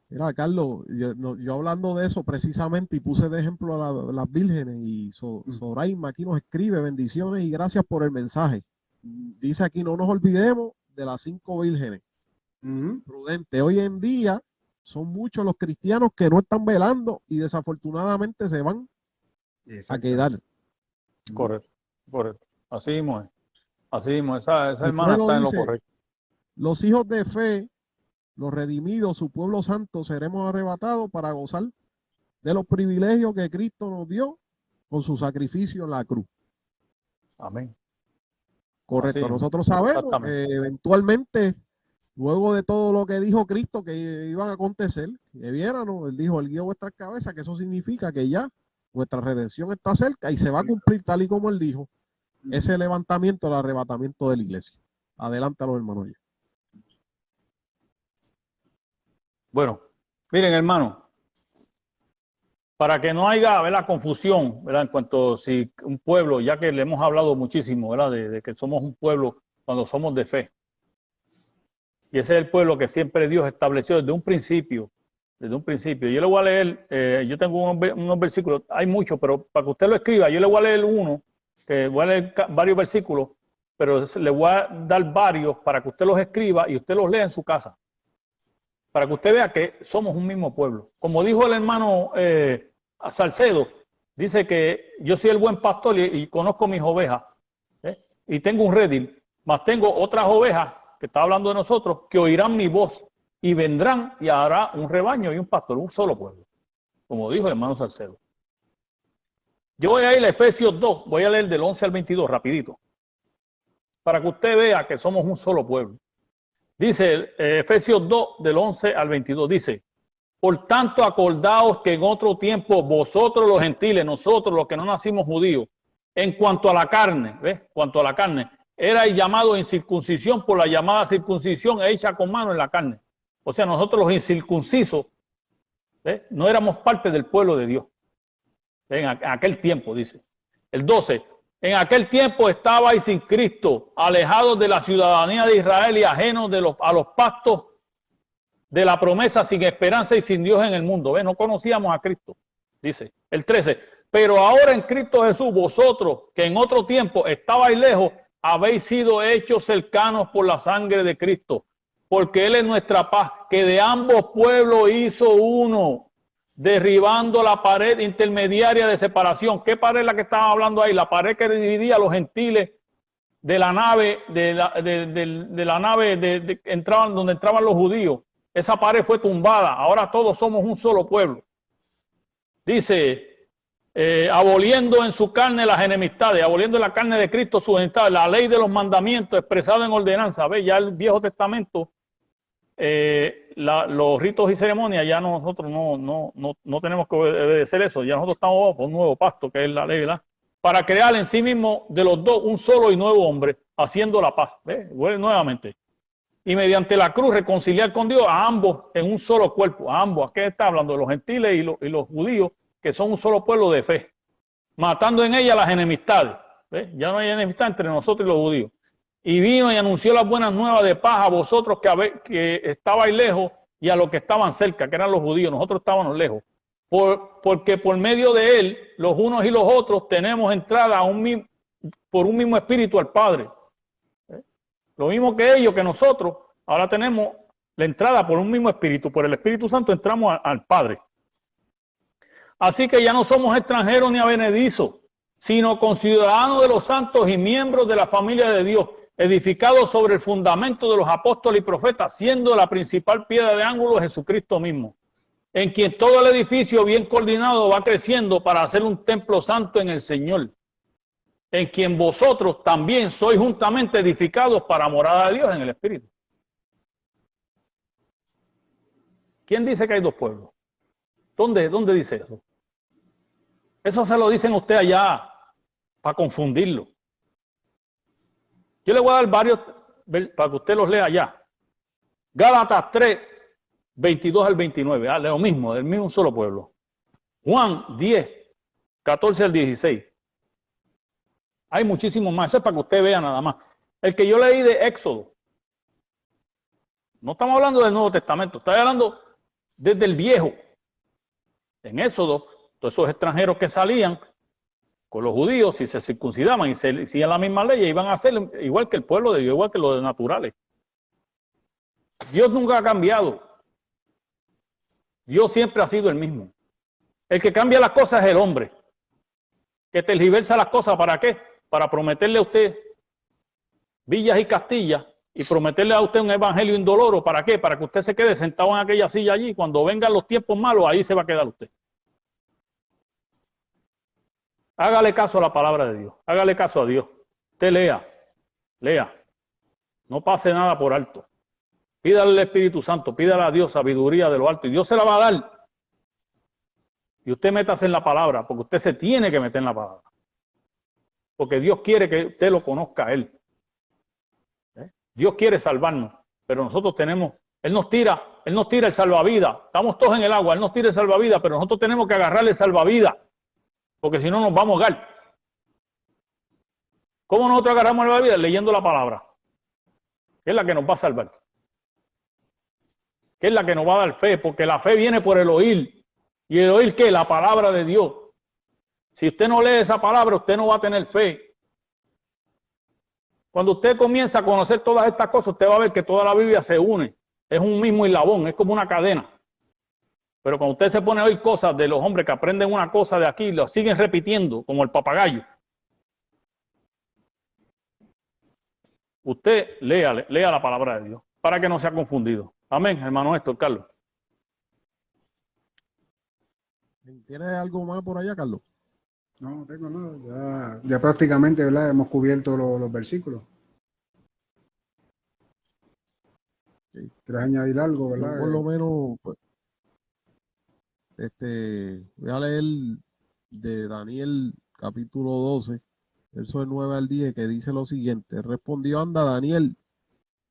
Mira, Carlos, yo hablando de eso precisamente y puse de ejemplo a las vírgenes y Soraima aquí nos escribe bendiciones y gracias por el mensaje. Dice aquí, no nos olvidemos de las 5 vírgenes. Prudente, hoy en día son muchos los cristianos que no están velando y desafortunadamente se van a quedar. Correcto. Así mismo es. Esa hermana está en lo correcto. Los hijos de fe, los redimidos, su pueblo santo, seremos arrebatados para gozar de los privilegios que Cristo nos dio con su sacrificio en la cruz. Amén. Correcto. Nosotros sabemos que eventualmente, luego de todo lo que dijo Cristo que iban a acontecer, que viéramos, él dijo, erguió vuestras cabezas, que eso significa que ya nuestra redención está cerca y se va a cumplir tal y como él dijo. Ese levantamiento, el arrebatamiento de la iglesia. Adelante a los hermanos. Bueno, miren, hermano, para que no haya, ¿verdad?, confusión, ¿verdad?, en cuanto a si un pueblo, ya que le hemos hablado muchísimo, ¿verdad?, de que somos un pueblo cuando somos de fe. Y ese es el pueblo que siempre Dios estableció desde un principio. Desde un principio. Yo le voy a leer, yo tengo unos versículos, hay muchos, pero para que usted lo escriba, yo le voy a leer uno, que voy a leer varios versículos, pero le voy a dar varios para que usted los escriba y usted los lea en su casa. Para que usted vea que somos un mismo pueblo. Como dijo el hermano Salcedo, dice que yo soy el buen pastor y conozco mis ovejas, y tengo un redil, mas tengo otras ovejas, que está hablando de nosotros, que oirán mi voz y vendrán y habrá un rebaño y un pastor, un solo pueblo, como dijo el hermano Salcedo. Yo voy a ir a Efesios 2, voy a leer del 11 al 22, rapidito, para que usted vea que somos un solo pueblo. Dice Efesios 2, del 11 al 22, dice, por tanto acordaos que en otro tiempo vosotros los gentiles, nosotros los que no nacimos judíos, en cuanto a la carne, ¿ves? Cuanto a la carne, erais llamados en circuncisión por la llamada circuncisión hecha con mano en la carne. O sea, nosotros los incircuncisos, ¿ves?, no éramos parte del pueblo de Dios. En aquel tiempo, dice. El 12. En aquel tiempo estabais sin Cristo, alejados de la ciudadanía de Israel y ajenos a los pactos de la promesa, sin esperanza y sin Dios en el mundo. ¿Ves? No conocíamos a Cristo, dice. El 13. Pero ahora en Cristo Jesús, vosotros que en otro tiempo estabais lejos, habéis sido hechos cercanos por la sangre de Cristo, porque Él es nuestra paz, que de ambos pueblos hizo uno, derribando la pared intermediaria de separación. ¿Qué pared es la que estaba hablando ahí? La pared que dividía a los gentiles de la nave, entraban donde entraban los judíos. Esa pared fue tumbada. Ahora todos somos un solo pueblo. Dice, aboliendo en su carne las enemistades, aboliendo en la carne de Cristo sus enemistades, la ley de los mandamientos expresada en ordenanza. ¿Ve? Ya el Viejo Testamento, los ritos y ceremonias, ya nosotros no tenemos que obedecer eso. Ya nosotros estamos por un nuevo pacto, que es la ley, ¿verdad? Para crear en sí mismo de los dos un solo y nuevo hombre, haciendo la paz. ¿Ve? Vuelve nuevamente. Y mediante la cruz reconciliar con Dios a ambos en un solo cuerpo. A ambos. ¿A qué está hablando? De los gentiles y los judíos, que son un solo pueblo de fe, matando en ella las enemistades. ¿Ves? Ya no hay enemistad entre nosotros y los judíos. Y vino y anunció las buenas nuevas de paz a vosotros que estabais lejos y a los que estaban cerca, que eran los judíos. Nosotros estábamos lejos. Porque por medio de él, los unos y los otros, tenemos entrada por un mismo espíritu al Padre. ¿Ves? Lo mismo que ellos, que nosotros, ahora tenemos la entrada por un mismo espíritu. Por el Espíritu Santo entramos al Padre. Así que ya no somos extranjeros ni advenedizos, sino conciudadanos de los santos y miembros de la familia de Dios, edificados sobre el fundamento de los apóstoles y profetas, siendo la principal piedra de ángulo Jesucristo mismo, en quien todo el edificio bien coordinado va creciendo para hacer un templo santo en el Señor, en quien vosotros también sois juntamente edificados para morada de Dios en el Espíritu. ¿Quién dice que hay dos pueblos? ¿Dónde dice eso? Eso se lo dicen a usted allá para confundirlo. Yo le voy a dar varios para que usted los lea allá. Gálatas 3, 22 al 29. De lo mismo, del mismo solo pueblo. Juan 10, 14 al 16. Hay muchísimos más. Eso es para que usted vea nada más. El que yo leí de Éxodo. No estamos hablando del Nuevo Testamento. Estoy hablando desde el Viejo. En Éxodo, todos esos extranjeros que salían con los judíos, si se circuncidaban y se hacían la misma ley, iban a ser igual que el pueblo de Dios, igual que los naturales. Dios nunca ha cambiado. Dios siempre ha sido el mismo. El que cambia las cosas es el hombre, que tergiversa las cosas. ¿Para qué? Para prometerle a usted villas y castillas y prometerle a usted un evangelio indoloro. ¿Para qué? Para que usted se quede sentado en aquella silla allí. Cuando vengan los tiempos malos, ahí se va a quedar usted. Hágale caso a la palabra de Dios. Hágale caso a Dios. Usted lea. No pase nada por alto. Pídale al Espíritu Santo, pídale a Dios sabiduría de lo alto y Dios se la va a dar. Y usted métase en la palabra, porque usted se tiene que meter en la palabra. Porque Dios quiere que usted lo conozca a Él. Dios quiere salvarnos, pero nosotros tenemos, Él nos tira el salvavidas. Estamos todos en el agua, Él nos tira el salvavidas, pero nosotros tenemos que agarrarle el salvavidas, porque si no nos vamos a ahogar. ¿Cómo nosotros agarramos el salvavidas? Leyendo la palabra, que es la que nos va a salvar, que es la que nos va a dar fe, porque la fe viene por el oír. ¿Y el oír qué? La palabra de Dios. Si usted no lee esa palabra, usted no va a tener fe. Cuando usted comienza a conocer todas estas cosas, usted va a ver que toda la Biblia se une. Es un mismo eslabón, es como una cadena. Pero cuando usted se pone a oír cosas de los hombres que aprenden una cosa de aquí, lo siguen repitiendo, como el papagayo. Usted lea la palabra de Dios, para que no sea confundido. Amén, hermano Héctor, Carlos. ¿Tienes algo más por allá, Carlos? No tengo nada. Ya prácticamente, ¿verdad? Hemos cubierto los versículos. Sí. ¿Quieres añadir algo, verdad? Yo por lo menos, pues, voy a leer de Daniel capítulo 12, verso del 9 al 10, que dice lo siguiente. Respondió: anda, Daniel,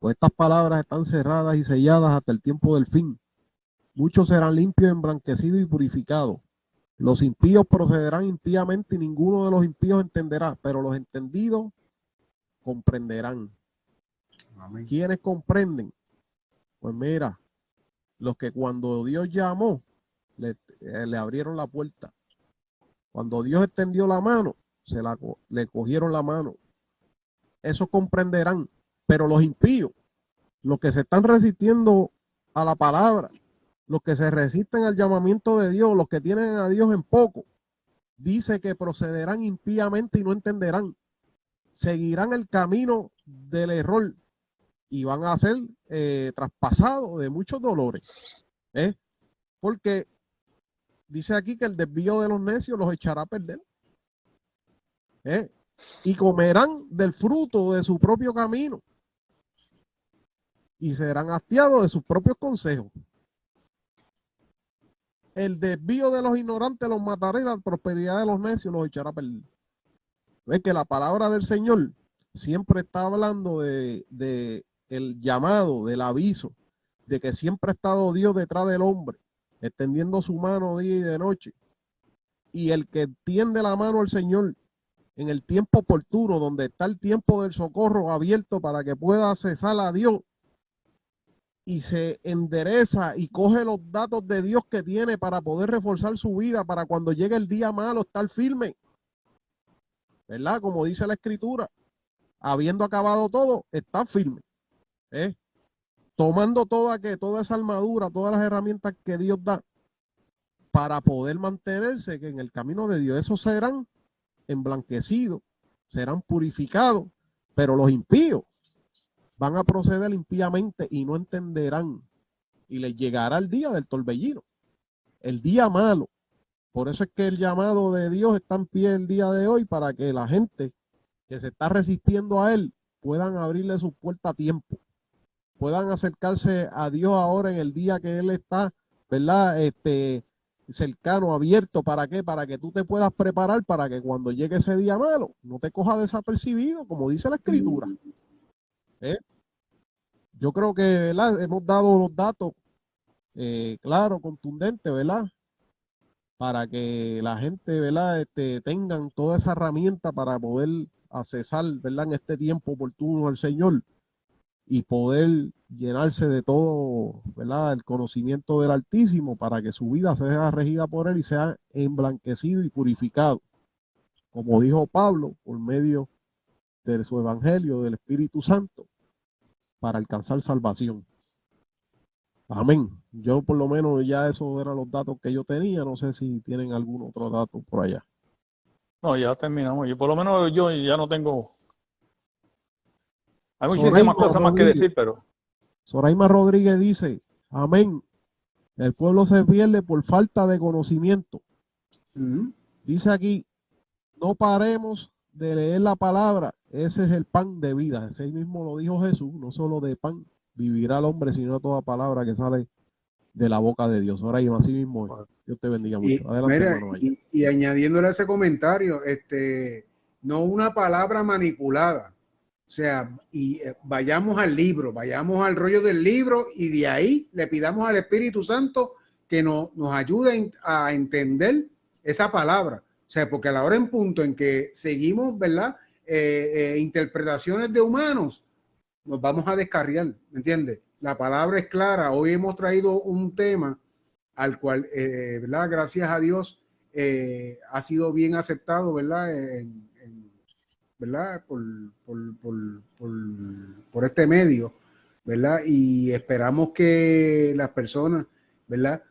pues estas palabras están cerradas y selladas hasta el tiempo del fin. Muchos serán limpios, emblanquecidos y purificados. Los impíos procederán impíamente y ninguno de los impíos entenderá, pero los entendidos comprenderán. Amén. ¿Quiénes comprenden? Pues mira, los que cuando Dios llamó, le abrieron la puerta. Cuando Dios extendió la mano, le cogieron la mano. Esos comprenderán, pero los impíos, los que se están resistiendo a la palabra, los que se resisten al llamamiento de Dios, los que tienen a Dios en poco, dice que procederán impíamente y no entenderán. Seguirán el camino del error y van a ser traspasados de muchos dolores. Porque dice aquí que el desvío de los necios los echará a perder. Y comerán del fruto de su propio camino y serán hastiados de sus propios consejos. El desvío de los ignorantes los matará y la prosperidad de los necios los echará a perder. Ves que la palabra del Señor siempre está hablando de el llamado, del aviso, de que siempre ha estado Dios detrás del hombre, extendiendo su mano día y de noche. Y el que tiende la mano al Señor en el tiempo oportuno, donde está el tiempo del socorro abierto para que pueda cesar a Dios, y se endereza y coge los datos de Dios que tiene para poder reforzar su vida, para cuando llegue el día malo estar firme, ¿verdad? Como dice la Escritura, habiendo acabado todo, está firme, tomando toda esa armadura, todas las herramientas que Dios da para poder mantenerse en el camino de Dios. Esos serán emblanquecidos, serán purificados, pero los impíos van a proceder impíamente y no entenderán, y les llegará el día del torbellino, el día malo. Por eso es que el llamado de Dios está en pie el día de hoy, para que la gente que se está resistiendo a Él puedan abrirle su puerta a tiempo, puedan acercarse a Dios ahora en el día que Él está, ¿verdad? Cercano, abierto. ¿Para qué? Para que tú te puedas preparar para que cuando llegue ese día malo no te coja desapercibido, como dice la Escritura. Yo creo que, ¿verdad?, hemos dado los datos claros, contundentes, ¿verdad?, para que la gente, ¿verdad?, tengan toda esa herramienta para poder accesar, ¿verdad?, en este tiempo oportuno al Señor y poder llenarse de todo, ¿verdad?, el conocimiento del Altísimo, para que su vida sea regida por Él y sea emblanquecido y purificado, como dijo Pablo, por medio de su evangelio, del Espíritu Santo, para alcanzar salvación. Amén. Yo por lo menos ya esos eran los datos que yo tenía. No sé si tienen algún otro dato por allá. No, ya terminamos. Yo por lo menos yo ya no tengo. Hay Soraima muchísimas cosas más que Rodríguez. decir, pero Soraima Rodríguez dice, amén. El pueblo se pierde por falta de conocimiento. Dice aquí, no paremos de leer la palabra. Ese es el pan de vida. Ese mismo lo dijo Jesús, no solo de pan vivirá el hombre, sino toda palabra que sale de la boca de Dios. Ahora yo así mismo, Dios te bendiga mucho. Adelante, mira, hermano. y añadiéndole a ese comentario, no una palabra manipulada. O sea, vayamos al libro, vayamos al rollo del libro y de ahí le pidamos al Espíritu Santo que nos ayude a entender esa palabra. O sea, porque a la hora en punto en que seguimos, ¿verdad?, interpretaciones de humanos, nos vamos a descarriar, ¿me entiendes? La palabra es clara. Hoy hemos traído un tema al cual, ¿verdad?, gracias a Dios, ha sido bien aceptado, ¿verdad?, ¿verdad?, por este medio, ¿verdad? Y esperamos que las personas, ¿verdad?,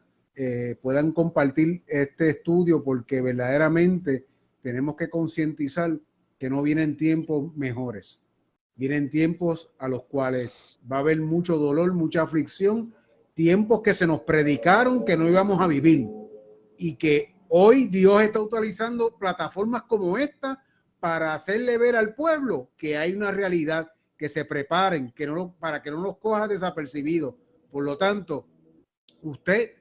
puedan compartir este estudio, porque verdaderamente tenemos que concientizar que no vienen tiempos mejores. Vienen tiempos a los cuales va a haber mucho dolor, mucha aflicción, tiempos que se nos predicaron que no íbamos a vivir, y que hoy Dios está utilizando plataformas como esta para hacerle ver al pueblo que hay una realidad, que se preparen, para que no los coja desapercibidos. Por lo tanto, usted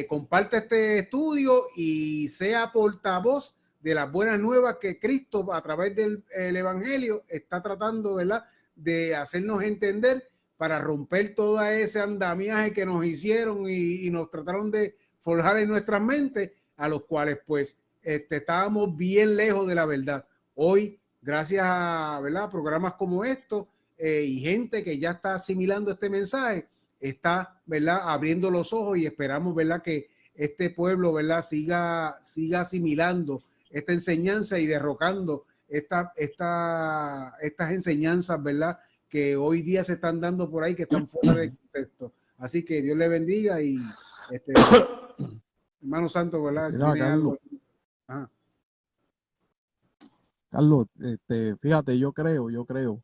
comparte este estudio y sea portavoz de las buenas nuevas que Cristo, a través del evangelio, está tratando, ¿verdad?, de hacernos entender, para romper todo ese andamiaje que nos hicieron y nos trataron de forjar en nuestras mentes, a los cuales pues estábamos bien lejos de la verdad. Hoy, gracias a, ¿verdad?, programas como estos y gente que ya está asimilando este mensaje, está, ¿verdad?, abriendo los ojos, y esperamos, ¿verdad?, que este pueblo, ¿verdad?, siga asimilando esta enseñanza y derrocando estas enseñanzas, ¿verdad?, que hoy día se están dando por ahí, que están fuera de contexto. Así que Dios le bendiga y hermano Santo, ¿verdad? Si Mira, tiene Carlos, algo. Ajá. Carlos, fíjate, yo creo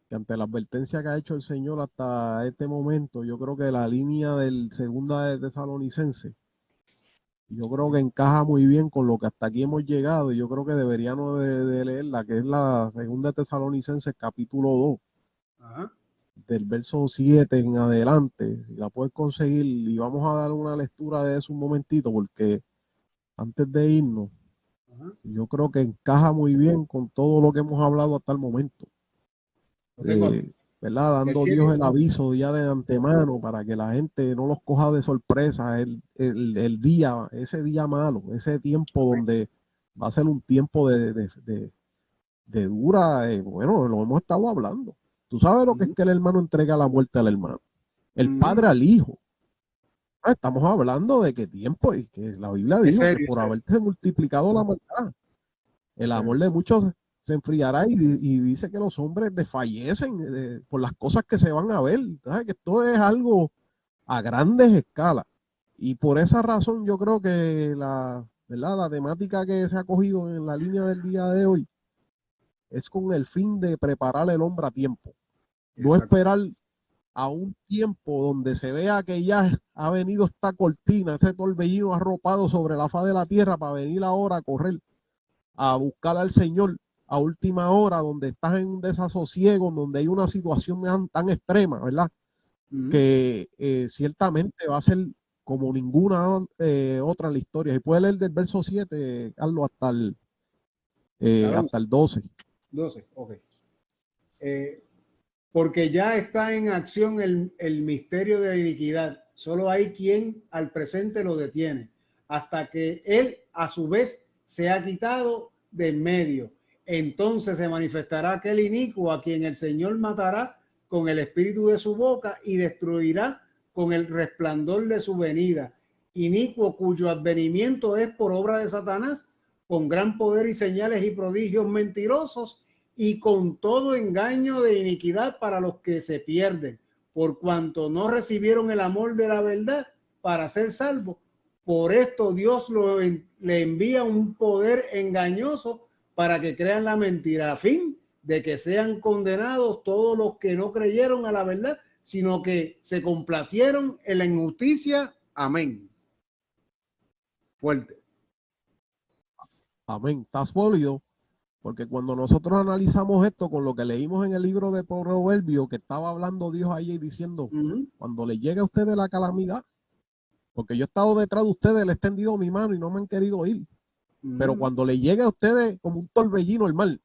que ante la advertencia que ha hecho el Señor hasta este momento, yo creo que la línea del segunda de Tesalonicense, yo creo que encaja muy bien con lo que hasta aquí hemos llegado, y yo creo que deberíamos de leerla, que es la segunda de Tesalonicenses capítulo 2, Ajá. del verso 7 en adelante, si la puedes conseguir, y vamos a dar una lectura de eso un momentito, porque antes de irnos, Ajá. yo creo que encaja muy bien con todo lo que hemos hablado hasta el momento. Lo tengo aquí. ¿Verdad? El Dando 7. Dios el aviso ya de antemano para que la gente no los coja de sorpresa el día, ese día malo, ese tiempo donde va a ser un tiempo de dura, bueno, lo hemos estado hablando. Tú sabes lo que es que el hermano entrega la muerte al hermano, el padre al hijo. Estamos hablando de qué tiempo, y que la Biblia Es dijo que serio, por haberse multiplicado la maldad, el amor de serio. muchos se enfriará, y dice que los hombres desfallecen por las cosas que se van a ver. ¿Sabes? Que esto es algo a grandes escalas. Y por esa razón yo creo que ¿verdad?, la temática que se ha cogido en la línea del día de hoy es con el fin de preparar el hombre a tiempo. No Exacto. esperar a un tiempo donde se vea que ya ha venido esta cortina, ese torbellino arropado sobre la faz de la tierra, para venir ahora a correr, a buscar al Señor a última hora, donde estás en un desasosiego, donde hay una situación tan extrema, ¿verdad? Que ciertamente va a ser como ninguna otra en la historia. Y puede leer del verso 7, Carlos, hasta el 12. 12, ok. Porque ya está en acción el misterio de la iniquidad. Solo hay quien al presente lo detiene, hasta que él a su vez se ha quitado de en medio. Entonces se manifestará aquel inicuo a quien el Señor matará con el espíritu de su boca y destruirá con el resplandor de su venida. Inicuo cuyo advenimiento es por obra de Satanás, con gran poder y señales y prodigios mentirosos, y con todo engaño de iniquidad para los que se pierden, por cuanto no recibieron el amor de la verdad para ser salvos. Por esto Dios le envía un poder engañoso para que crean la mentira, a fin de que sean condenados todos los que no creyeron a la verdad, sino que se complacieron en la injusticia. Amén. Fuerte. Amén. Está sólido. Porque cuando nosotros analizamos esto con lo que leímos en el libro de Proverbios, que estaba hablando Dios ahí diciendo, cuando le llegue a ustedes la calamidad, porque yo he estado detrás de ustedes, le he extendido mi mano y no me han querido ir, pero cuando le llegue a ustedes como un torbellino el mal,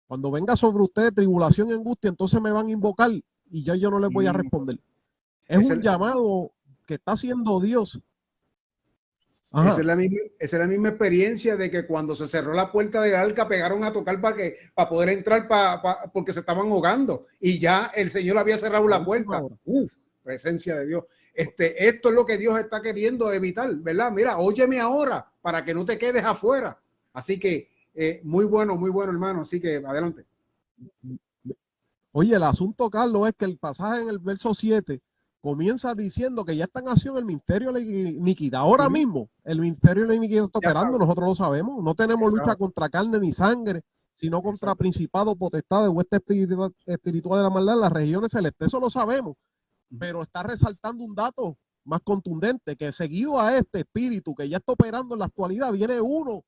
cuando venga sobre ustedes tribulación y angustia, entonces me van a invocar y yo no les voy a responder. Es un llamado que está haciendo Dios. Esa es la misma experiencia de que cuando se cerró la puerta del arca pegaron a tocar para poder entrar porque se estaban ahogando, y ya el Señor había cerrado la puerta. Presencia de Dios. Esto es lo que Dios está queriendo evitar, ¿verdad? Mira, óyeme ahora para que no te quedes afuera. Así que muy bueno, hermano. Así que adelante. Oye, el asunto, Carlos, es que el pasaje en el verso 7 comienza diciendo que ya está en acción el ministerio de la iniquidad. Ahora mismo el ministerio de la iniquidad está operando, nosotros lo sabemos. No tenemos lucha contra carne ni sangre, sino contra principados, potestades, huestes espirituales de la maldad en las regiones celestes. Eso lo sabemos, pero está resaltando un dato más contundente, que seguido a este espíritu que ya está operando en la actualidad, viene uno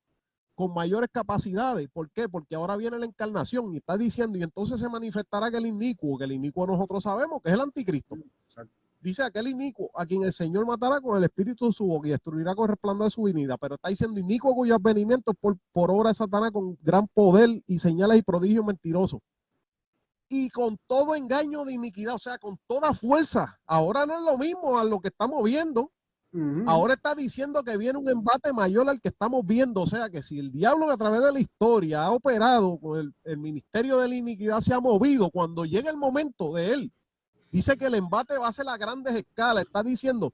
con mayores capacidades. ¿Por qué? Porque ahora viene la encarnación y está diciendo, y entonces se manifestará que el inicuo nosotros sabemos que es el anticristo. Exacto. Dice aquel inicuo a quien el Señor matará con el espíritu de su boca y destruirá con el resplandor de su venida, pero está diciendo inicuo cuyo advenimiento es por obra de Satanás, con gran poder y señales y prodigios mentirosos, y con todo engaño de iniquidad, o sea, con toda fuerza. Ahora no es lo mismo a lo que estamos viendo. Ahora está diciendo que viene un embate mayor al que estamos viendo. O sea que si el diablo a través de la historia ha operado con el ministerio de la iniquidad, se ha movido, cuando llegue el momento de él, dice que el embate va a ser a grandes escalas. Está diciendo,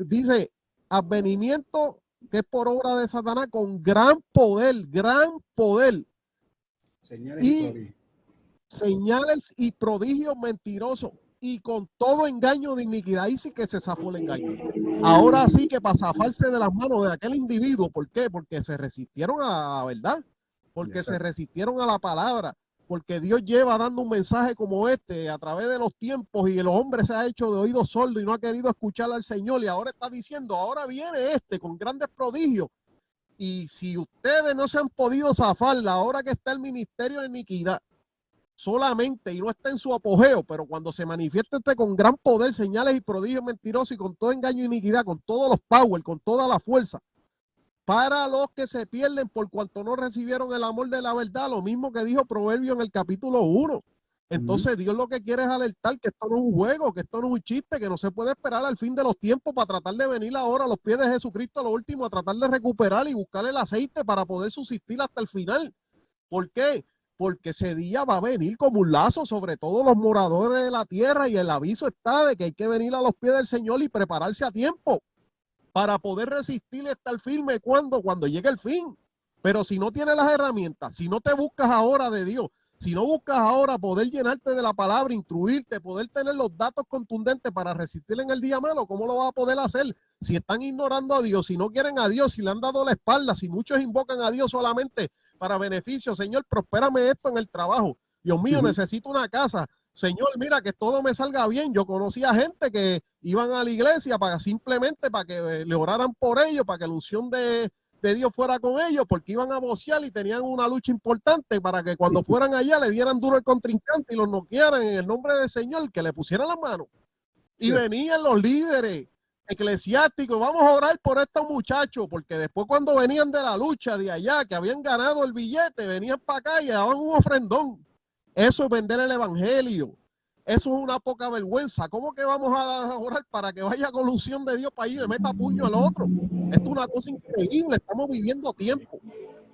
dice, advenimiento que es por obra de Satanás con gran poder. Señales y prodigios mentirosos y con todo engaño de iniquidad. Ahí sí que se zafó el engaño. Ahora sí que para zafarse de las manos de aquel individuo. ¿Por qué? Porque se resistieron a la verdad, porque se resistieron a la palabra, porque Dios lleva dando un mensaje como este a través de los tiempos y el hombre se ha hecho de oído sordo y no ha querido escuchar al Señor, y ahora está diciendo, ahora viene con grandes prodigios. Y si ustedes no se han podido zafar la hora que está el ministerio de iniquidad solamente y no está en su apogeo, pero cuando se manifiesta con gran poder, señales y prodigios mentirosos y con todo engaño e iniquidad, con todos los power, con toda la fuerza, para los que se pierden por cuanto no recibieron el amor de la verdad, lo mismo que dijo Proverbio en el capítulo 1. Entonces Dios lo que quiere es alertar que esto no es un juego, que esto no es un chiste, que no se puede esperar al fin de los tiempos para tratar de venir ahora a los pies de Jesucristo, a lo último, a tratar de recuperar y buscar el aceite para poder subsistir hasta el final. ¿Por qué? Porque ese día va a venir como un lazo sobre todos los moradores de la tierra, y el aviso está de que hay que venir a los pies del Señor y prepararse a tiempo para poder resistir y estar firme cuando llegue el fin. Pero si no tienes las herramientas, si no te buscas ahora de Dios, si no buscas ahora poder llenarte de la palabra, instruirte, poder tener los datos contundentes para resistir en el día malo, ¿cómo lo vas a poder hacer? Si están ignorando a Dios, si no quieren a Dios, si le han dado la espalda, si muchos invocan a Dios solamente para beneficio. Señor, prospérame esto en el trabajo. Dios mío, necesito una casa. Señor, mira, que todo me salga bien. Yo conocía gente que iban a la iglesia simplemente para que le oraran por ellos, para que la unción de Dios fuera con ellos, porque iban a vocear y tenían una lucha importante para que cuando fueran allá le dieran duro al contrincante y los noquearan en el nombre del Señor, que le pusieran la mano. Y venían los líderes eclesiásticos, vamos a orar por estos muchachos, porque después cuando venían de la lucha de allá, que habían ganado el billete, venían para acá y daban un ofrendón. Eso es vender el evangelio. Eso es una poca vergüenza. ¿Cómo que vamos a orar para que vaya con la unción de Dios para ir y le meta puño al otro? Esto es una cosa increíble. Estamos viviendo tiempo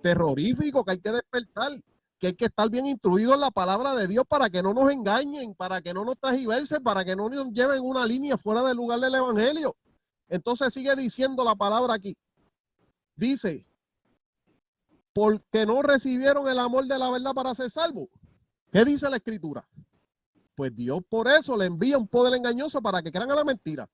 terrorífico que hay que despertar, que hay que estar bien instruidos en la palabra de Dios para que no nos engañen, para que no nos transgiversen, para que no nos lleven una línea fuera del lugar del evangelio. Entonces sigue diciendo la palabra aquí. Dice, porque no recibieron el amor de la verdad para ser salvos. ¿Qué dice la escritura? Pues Dios por eso le envía un poder engañoso para que crean a la mentira,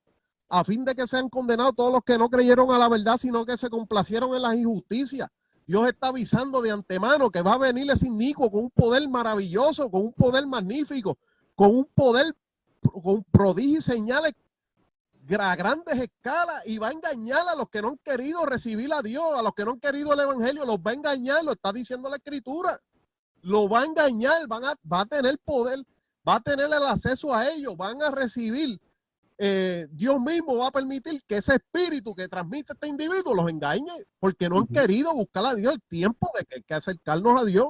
a fin de que sean condenados todos los que no creyeron a la verdad, sino que se complacieron en las injusticias. Dios está avisando de antemano que va a venir ese inicuo con un poder maravilloso, con un poder magnífico, con un poder, con prodigios y señales a grandes escalas, y va a engañar a los que no han querido recibir a Dios, a los que no han querido el evangelio, los va a engañar, lo está diciendo la escritura. Lo va a engañar, va a tener poder, va a tener el acceso a ellos, van a recibir. Dios mismo va a permitir que ese espíritu que transmite este individuo los engañe, porque no han querido buscar a Dios. El tiempo de que hay que acercarnos a Dios,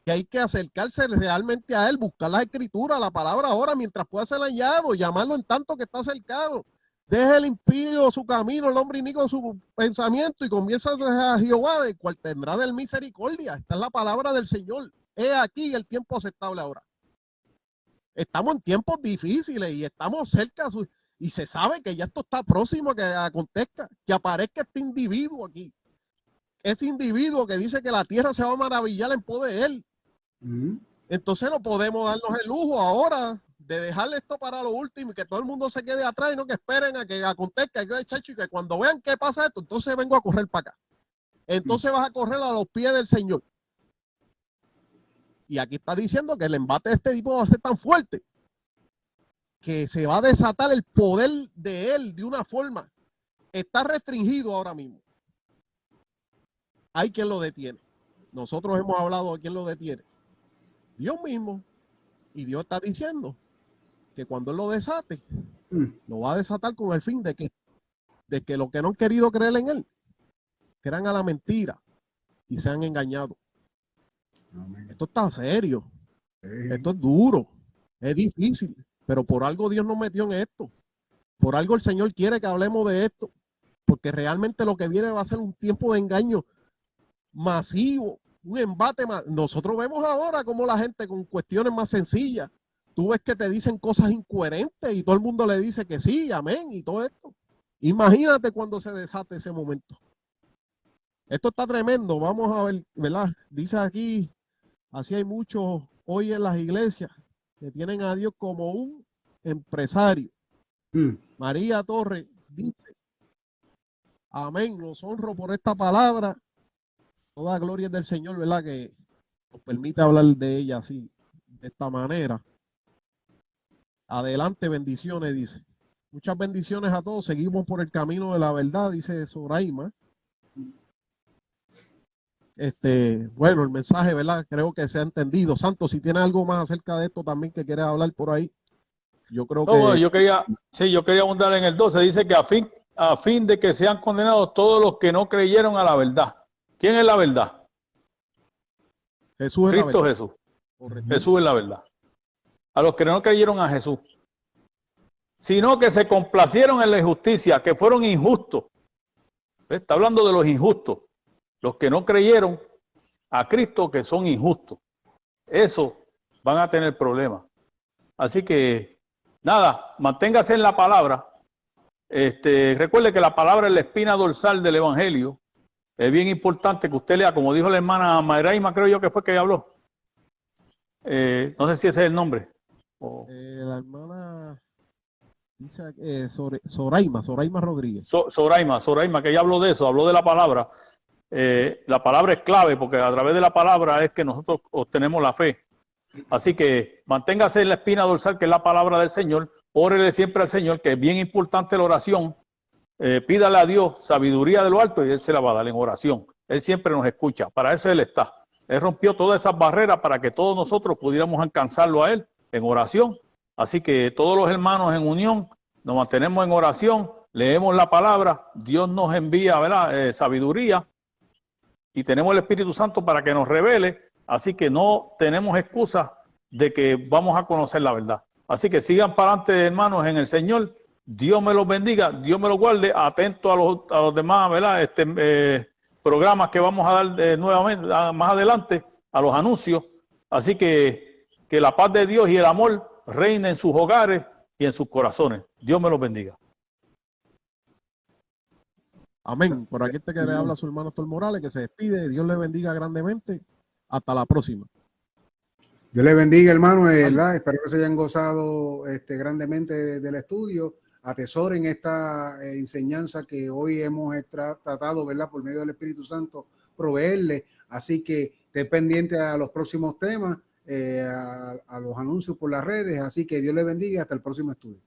que hay que acercarse realmente a Él, buscar la escritura, la palabra ahora, mientras pueda ser hallado, llamarlo en tanto que está cercado. Deje el impío su camino, el hombre inico su pensamiento, y comienza a Jehová, del cual tendrá del misericordia. Esta es la palabra del Señor. He aquí el tiempo aceptable ahora. Estamos en tiempos difíciles y estamos cerca, y se sabe que ya esto está próximo a que acontezca, que aparezca este individuo aquí. Este individuo que dice que la tierra se va a maravillar en pos de él. Entonces no podemos darnos el lujo ahora de dejarle esto para lo último y que todo el mundo se quede atrás y no que esperen a que acontezca, y que cuando vean qué pasa esto, entonces vengo a correr para acá. Entonces vas a correr a los pies del Señor. Y aquí está diciendo que el embate de este tipo va a ser tan fuerte que se va a desatar el poder de él de una forma. Está restringido ahora mismo. Hay quien lo detiene. Nosotros hemos hablado de quién lo detiene. Dios mismo. Y Dios está diciendo que cuando él lo desate, lo va a desatar con el fin de que los que no han querido creer en él, crean a la mentira y sean engañados. Amén. Esto está serio. Esto es duro. Es difícil. Pero por algo Dios nos metió en esto. Por algo el Señor quiere que hablemos de esto, porque realmente lo que viene va a ser un tiempo de engaño masivo, un embate. Nosotros vemos ahora como la gente con cuestiones más sencillas, tú ves que te dicen cosas incoherentes y todo el mundo le dice que sí, amén y todo esto. Imagínate cuando se desate ese momento. Esto está tremendo. Vamos a ver, ¿verdad? Dice aquí, así hay muchos hoy en las iglesias que tienen a Dios como un empresario. María Torres dice, amén, los honro por esta palabra. Toda gloria es del Señor, ¿verdad? Que nos permite hablar de ella así, de esta manera. Adelante, bendiciones, dice. Muchas bendiciones a todos. Seguimos por el camino de la verdad, dice Soraima. Bueno, el mensaje, ¿verdad? Creo que se ha entendido. Santos, si tiene algo más acerca de esto también que quieres hablar por ahí. Yo creo que... yo quería abundar en el 12. Dice que a fin de que sean condenados todos los que no creyeron a la verdad. ¿Quién es la verdad? Jesús es Cristo la verdad. Jesús. Correcto. Jesús es la verdad. A los que no creyeron a Jesús, sino que se complacieron en la injusticia, que fueron injustos. Está hablando de los injustos, los que no creyeron a Cristo, que son injustos. Eso van a tener problemas. Así que, nada, manténgase en la palabra. Recuerde que la palabra es la espina dorsal del Evangelio. Es bien importante que usted lea, como dijo la hermana Mayraima, creo yo que fue que habló. No sé si ese es el nombre. La hermana dice Soraima Rodríguez. Soraima, que ella habló de eso, habló de la palabra. La palabra es clave porque a través de la palabra es que nosotros obtenemos la fe. Así que manténgase en la espina dorsal, que es la palabra del Señor. Órele siempre al Señor, que es bien importante la oración. Pídale a Dios sabiduría de lo alto y Él se la va a dar en oración. Él siempre nos escucha, para eso Él está. Él rompió todas esas barreras para que todos nosotros pudiéramos alcanzarlo a Él en oración. Así que todos los hermanos en unión nos mantenemos en oración, leemos la palabra, Dios nos envía, ¿verdad? Sabiduría y tenemos el Espíritu Santo para que nos revele. Así que no tenemos excusa de que vamos a conocer la verdad. Así que sigan para adelante, hermanos, en el Señor. Dios me los bendiga, Dios me los guarde. Atento a los demás, ¿verdad? Programas que vamos a dar nuevamente más adelante, a los anuncios. Así que la paz de Dios y el amor reinen en sus hogares y en sus corazones. Dios me los bendiga. Amén. Por aquí que le habla su hermano Héctor Morales, que se despide. Dios le bendiga grandemente. Hasta la próxima. Dios le bendiga, hermano, ¿verdad? Espero que se hayan gozado grandemente del estudio. Atesoren esta enseñanza que hoy hemos tratado, ¿verdad? Por medio del Espíritu Santo, proveerle. Así que esté pendiente a los próximos temas, a los anuncios por las redes. Así que Dios le bendiga. Hasta el próximo estudio.